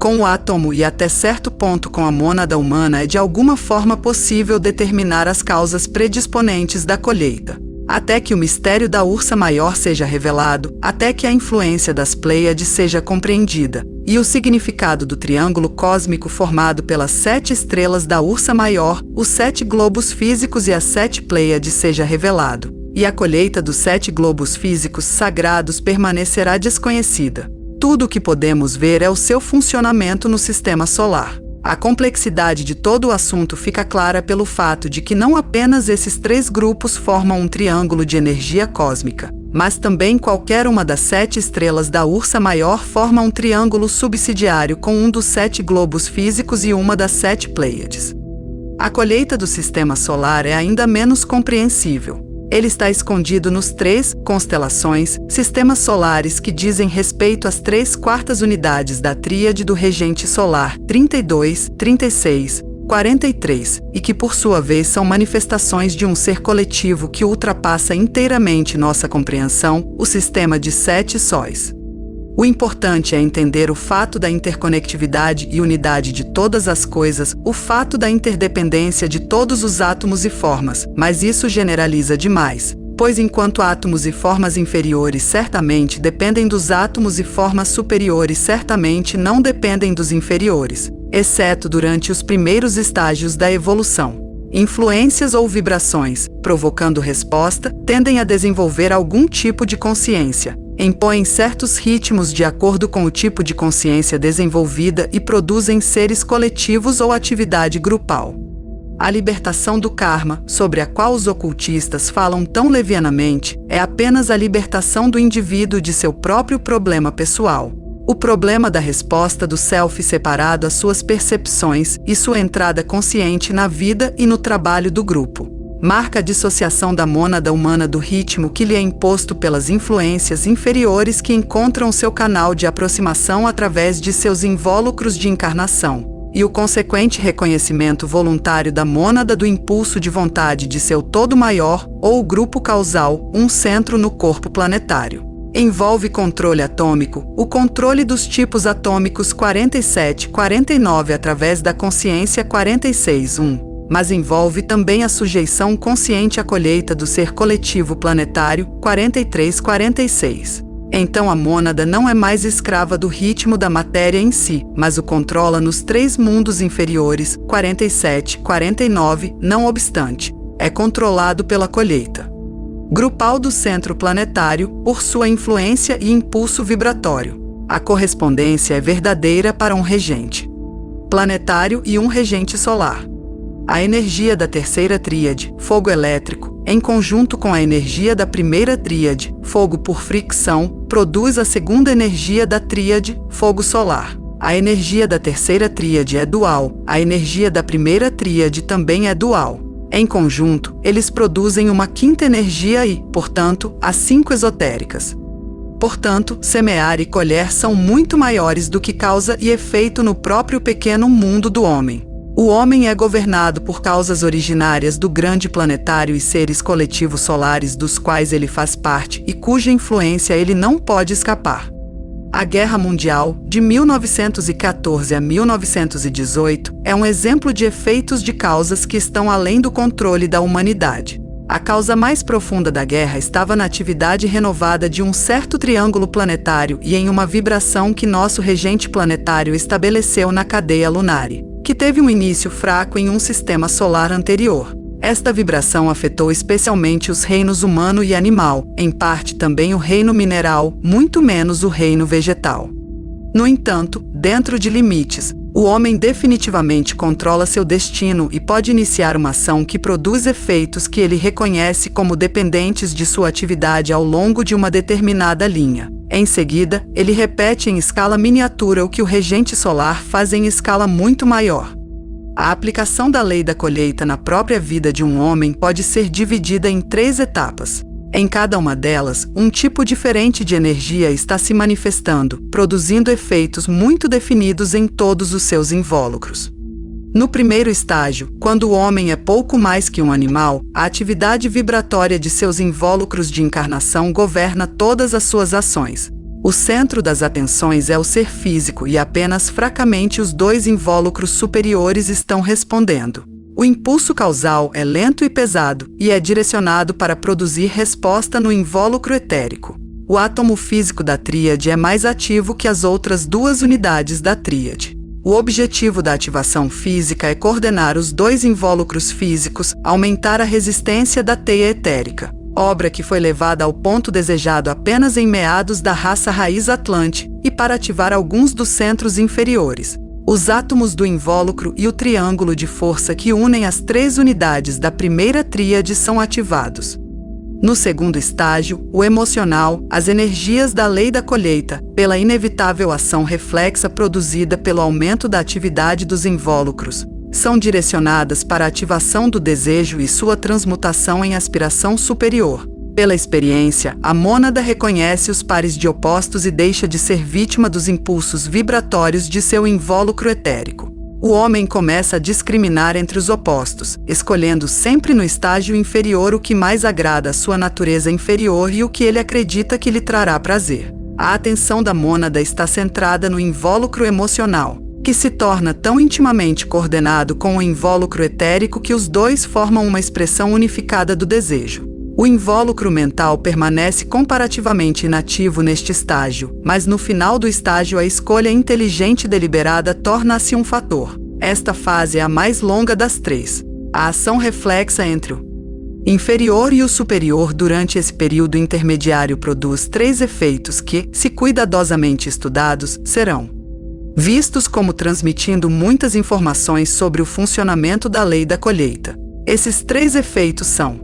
Com o átomo e até certo ponto com a mônada humana é de alguma forma possível determinar as causas predisponentes da colheita. Até que o mistério da Ursa Maior seja revelado, até que a influência das Pleiades seja compreendida, e o significado do triângulo cósmico formado pelas 7 estrelas da Ursa Maior, os 7 globos físicos e as 7 Pleiades seja revelado, e a colheita dos 7 globos físicos sagrados permanecerá desconhecida. Tudo o que podemos ver é o seu funcionamento no sistema solar. A complexidade de todo o assunto fica clara pelo fato de que não apenas esses 3 grupos formam um triângulo de energia cósmica, mas também qualquer uma das 7 estrelas da Ursa Maior forma um triângulo subsidiário com um dos 7 globos físicos e uma das 7 Pleiades. A colheita do sistema solar é ainda menos compreensível. Ele está escondido nos 3 constelações, sistemas solares que dizem respeito às 3/4 unidades da tríade do regente solar 32, 36, 43, e que por sua vez são manifestações de um ser coletivo que ultrapassa inteiramente nossa compreensão, o sistema de 7 sóis. O importante é entender o fato da interconectividade e unidade de todas as coisas, o fato da interdependência de todos os átomos e formas, mas isso generaliza demais, pois enquanto átomos e formas inferiores certamente dependem dos átomos e formas superiores certamente não dependem dos inferiores, exceto durante os primeiros estágios da evolução. Influências ou vibrações, provocando resposta, tendem a desenvolver algum tipo de consciência. Impõem certos ritmos de acordo com o tipo de consciência desenvolvida e produzem seres coletivos ou atividade grupal. A libertação do karma, sobre a qual os ocultistas falam tão levianamente, é apenas a libertação do indivíduo de seu próprio problema pessoal. O problema da resposta do self separado às suas percepções e sua entrada consciente na vida e no trabalho do grupo. Marca a dissociação da mônada humana do ritmo que lhe é imposto pelas influências inferiores que encontram seu canal de aproximação através de seus invólucros de encarnação, e o consequente reconhecimento voluntário da mônada do impulso de vontade de seu todo maior, ou grupo causal, um centro no corpo planetário. Envolve controle atômico, o controle dos tipos atômicos 47 e 49 através da consciência 46-1. Mas envolve também a sujeição consciente à colheita do ser coletivo planetário 43-46. Então a mônada não é mais escrava do ritmo da matéria em si, mas o controla nos 3 mundos inferiores 47-49, não obstante, é controlado pela colheita grupal do centro planetário por sua influência e impulso vibratório. A correspondência é verdadeira para um regente planetário e um regente solar. A energia da terceira tríade, fogo elétrico, em conjunto com a energia da primeira tríade, fogo por fricção, produz a segunda energia da tríade, fogo solar. A energia da terceira tríade é dual, a energia da primeira tríade também é dual. Em conjunto, eles produzem uma quinta energia e, portanto, as 5 esotéricas. Portanto, semear e colher são muito maiores do que causa e efeito no próprio pequeno mundo do homem. O homem é governado por causas originárias do grande planetário e seres coletivos solares dos quais ele faz parte e cuja influência ele não pode escapar. A Guerra Mundial, de 1914 a 1918, é um exemplo de efeitos de causas que estão além do controle da humanidade. A causa mais profunda da guerra estava na atividade renovada de um certo triângulo planetário e em uma vibração que nosso regente planetário estabeleceu na cadeia lunar, que teve um início fraco em um sistema solar anterior. Esta vibração afetou especialmente os reinos humano e animal, em parte também o reino mineral, muito menos o reino vegetal. No entanto, dentro de limites, o homem definitivamente controla seu destino e pode iniciar uma ação que produz efeitos que ele reconhece como dependentes de sua atividade ao longo de uma determinada linha. Em seguida, ele repete em escala miniatura o que o regente solar faz em escala muito maior. A aplicação da lei da colheita na própria vida de um homem pode ser dividida em 3 etapas. Em cada uma delas, um tipo diferente de energia está se manifestando, produzindo efeitos muito definidos em todos os seus invólucros. No primeiro estágio, quando o homem é pouco mais que um animal, a atividade vibratória de seus invólucros de encarnação governa todas as suas ações. O centro das atenções é o ser físico e apenas fracamente os 2 invólucros superiores estão respondendo. O impulso causal é lento e pesado e é direcionado para produzir resposta no invólucro etérico. O átomo físico da tríade é mais ativo que as outras 2 unidades da tríade. O objetivo da ativação física é coordenar os 2 invólucros físicos, aumentar a resistência da teia etérica, obra que foi levada ao ponto desejado apenas em meados da raça raiz Atlante e para ativar alguns dos centros inferiores. Os átomos do invólucro e o triângulo de força que unem as 3 unidades da primeira tríade são ativados. No segundo estágio, o emocional, as energias da lei da colheita, pela inevitável ação reflexa produzida pelo aumento da atividade dos invólucros, são direcionadas para a ativação do desejo e sua transmutação em aspiração superior. Pela experiência, a mônada reconhece os pares de opostos e deixa de ser vítima dos impulsos vibratórios de seu invólucro etérico. O homem começa a discriminar entre os opostos, escolhendo sempre no estágio inferior o que mais agrada à sua natureza inferior e o que ele acredita que lhe trará prazer. A atenção da mônada está centrada no invólucro emocional, que se torna tão intimamente coordenado com o invólucro etérico que os 2 formam uma expressão unificada do desejo. O invólucro mental permanece comparativamente inativo neste estágio, mas no final do estágio a escolha inteligente e deliberada torna-se um fator. Esta fase é a mais longa das 3. A ação reflexa entre o inferior e o superior durante esse período intermediário produz 3 efeitos que, se cuidadosamente estudados, serão vistos como transmitindo muitas informações sobre o funcionamento da lei da colheita. Esses 3 efeitos são: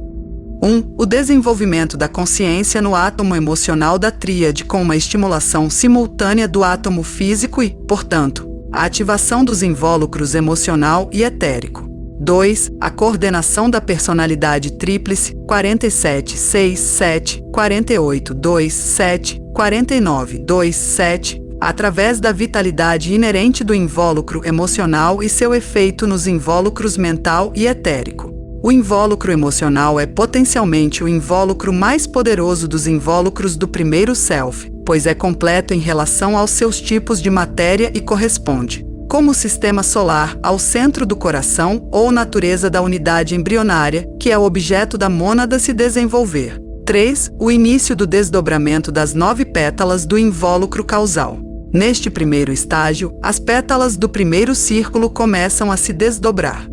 1. O desenvolvimento da consciência no átomo emocional da tríade com uma estimulação simultânea do átomo físico e, portanto, a ativação dos invólucros emocional e etérico. 2. A coordenação da personalidade tríplice 47, 6, 7, 48, 2, 7, 49, 2, 7, através da vitalidade inerente do invólucro emocional e seu efeito nos invólucros mental e etérico. O invólucro emocional é potencialmente o invólucro mais poderoso dos invólucros do primeiro self, pois é completo em relação aos seus tipos de matéria e corresponde, como sistema solar, ao centro do coração ou natureza da unidade embrionária, que é o objeto da mônada se desenvolver. 3. O início do desdobramento das 9 pétalas do invólucro causal. Neste primeiro estágio, as pétalas do primeiro círculo começam a se desdobrar.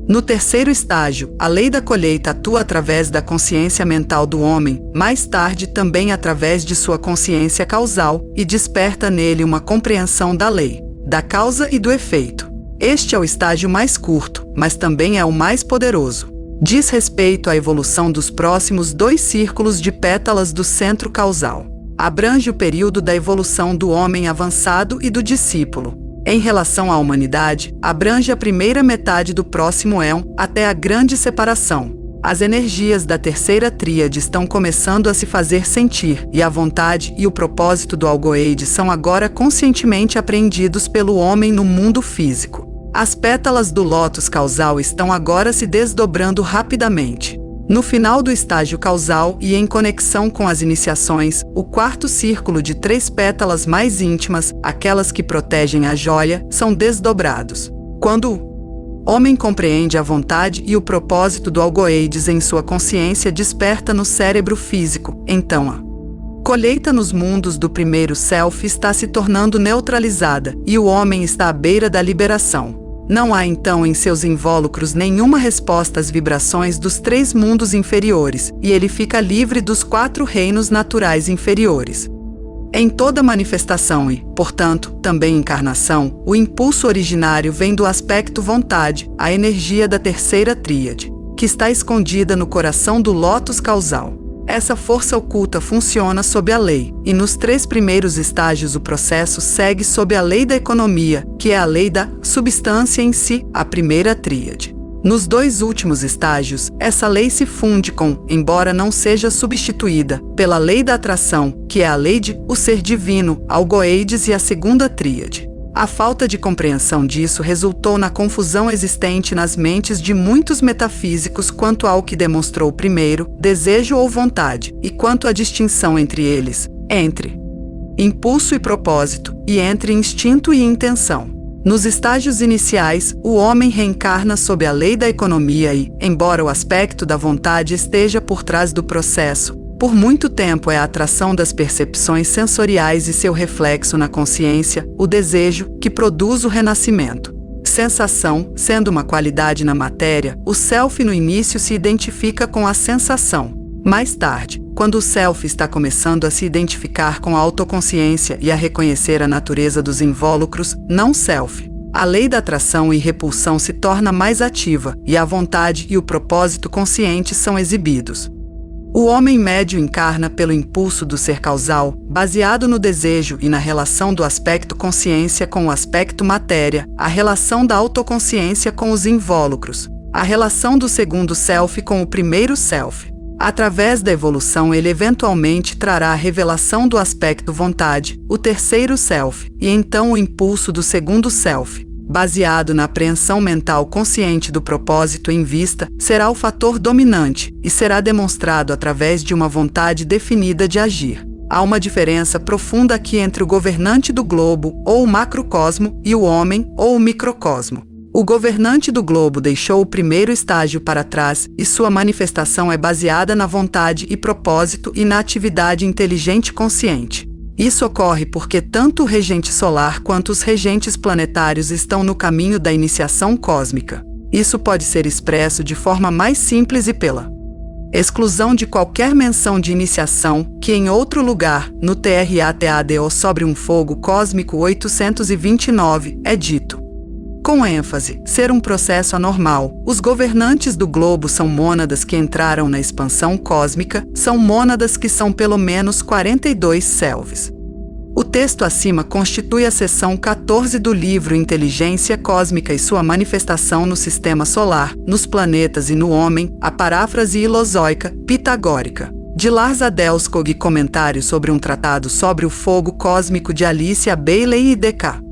No terceiro estágio, a lei da colheita atua através da consciência mental do homem, mais tarde também através de sua consciência causal, e desperta nele uma compreensão da lei, da causa e do efeito. Este é o estágio mais curto, mas também é o mais poderoso. Diz respeito à evolução dos próximos 2 círculos de pétalas do centro causal. Abrange o período da evolução do homem avançado e do discípulo. Em relação à humanidade, abrange a primeira metade do próximo éon até a grande separação. As energias da terceira tríade estão começando a se fazer sentir, e a vontade e o propósito do algoide são agora conscientemente apreendidos pelo homem no mundo físico. As pétalas do lótus causal estão agora se desdobrando rapidamente. No final do estágio causal e em conexão com as iniciações, o quarto círculo de 3 pétalas mais íntimas, aquelas que protegem a joia, são desdobrados. Quando o homem compreende a vontade e o propósito do algoides em sua consciência desperta no cérebro físico, então a colheita nos mundos do primeiro self está se tornando neutralizada e o homem está à beira da liberação. Não há então em seus invólucros nenhuma resposta às vibrações dos 3 mundos inferiores, e ele fica livre dos 4 reinos naturais inferiores. Em toda manifestação e, portanto, também encarnação, o impulso originário vem do aspecto vontade, a energia da terceira tríade, que está escondida no coração do lótus causal. Essa força oculta funciona sob a lei, e nos 3 primeiros estágios o processo segue sob a lei da economia, que é a lei da substância em si, a primeira tríade. Nos 2 últimos estágios, essa lei se funde com, embora não seja substituída, pela lei da atração, que é a lei de o ser divino, algoides e a segunda tríade. A falta de compreensão disso resultou na confusão existente nas mentes de muitos metafísicos quanto ao que demonstrou primeiro, desejo ou vontade, e quanto à distinção entre eles, entre impulso e propósito, e entre instinto e intenção. Nos estágios iniciais, o homem reencarna sob a lei da economia e, embora o aspecto da vontade esteja por trás do processo, por muito tempo é a atração das percepções sensoriais e seu reflexo na consciência, o desejo, que produz o renascimento. Sensação, sendo uma qualidade na matéria, o self no início se identifica com a sensação. Mais tarde, quando o self está começando a se identificar com a autoconsciência e a reconhecer a natureza dos invólucros, não self, a lei da atração e repulsão se torna mais ativa e a vontade e o propósito consciente são exibidos. O homem médio encarna pelo impulso do ser causal, baseado no desejo e na relação do aspecto consciência com o aspecto matéria, a relação da autoconsciência com os invólucros, a relação do segundo self com o primeiro self. Através da evolução, ele eventualmente trará a revelação do aspecto vontade, o terceiro self, e então o impulso do segundo self, baseado na apreensão mental consciente do propósito em vista, será o fator dominante e será demonstrado através de uma vontade definida de agir. Há uma diferença profunda aqui entre o governante do globo, ou o macrocosmo, e o homem, ou o microcosmo. O governante do globo deixou o primeiro estágio para trás e sua manifestação é baseada na vontade e propósito e na atividade inteligente consciente. Isso ocorre porque tanto o regente solar quanto os regentes planetários estão no caminho da iniciação cósmica. Isso pode ser expresso de forma mais simples e pela exclusão de qualquer menção de iniciação, que em outro lugar, no TRATADO sobre um fogo cósmico 829, é dito. Com ênfase, ser um processo anormal, os governantes do globo são mônadas que entraram na expansão cósmica, são mônadas que são pelo menos 42 selves. O texto acima constitui a seção 14 do livro Inteligência Cósmica e sua manifestação no Sistema Solar, nos planetas e no homem, a paráfrase ilozoica, pitagórica. De Lars Adelskog, comentário sobre um tratado sobre o fogo cósmico de Alicia Bailey e D.K.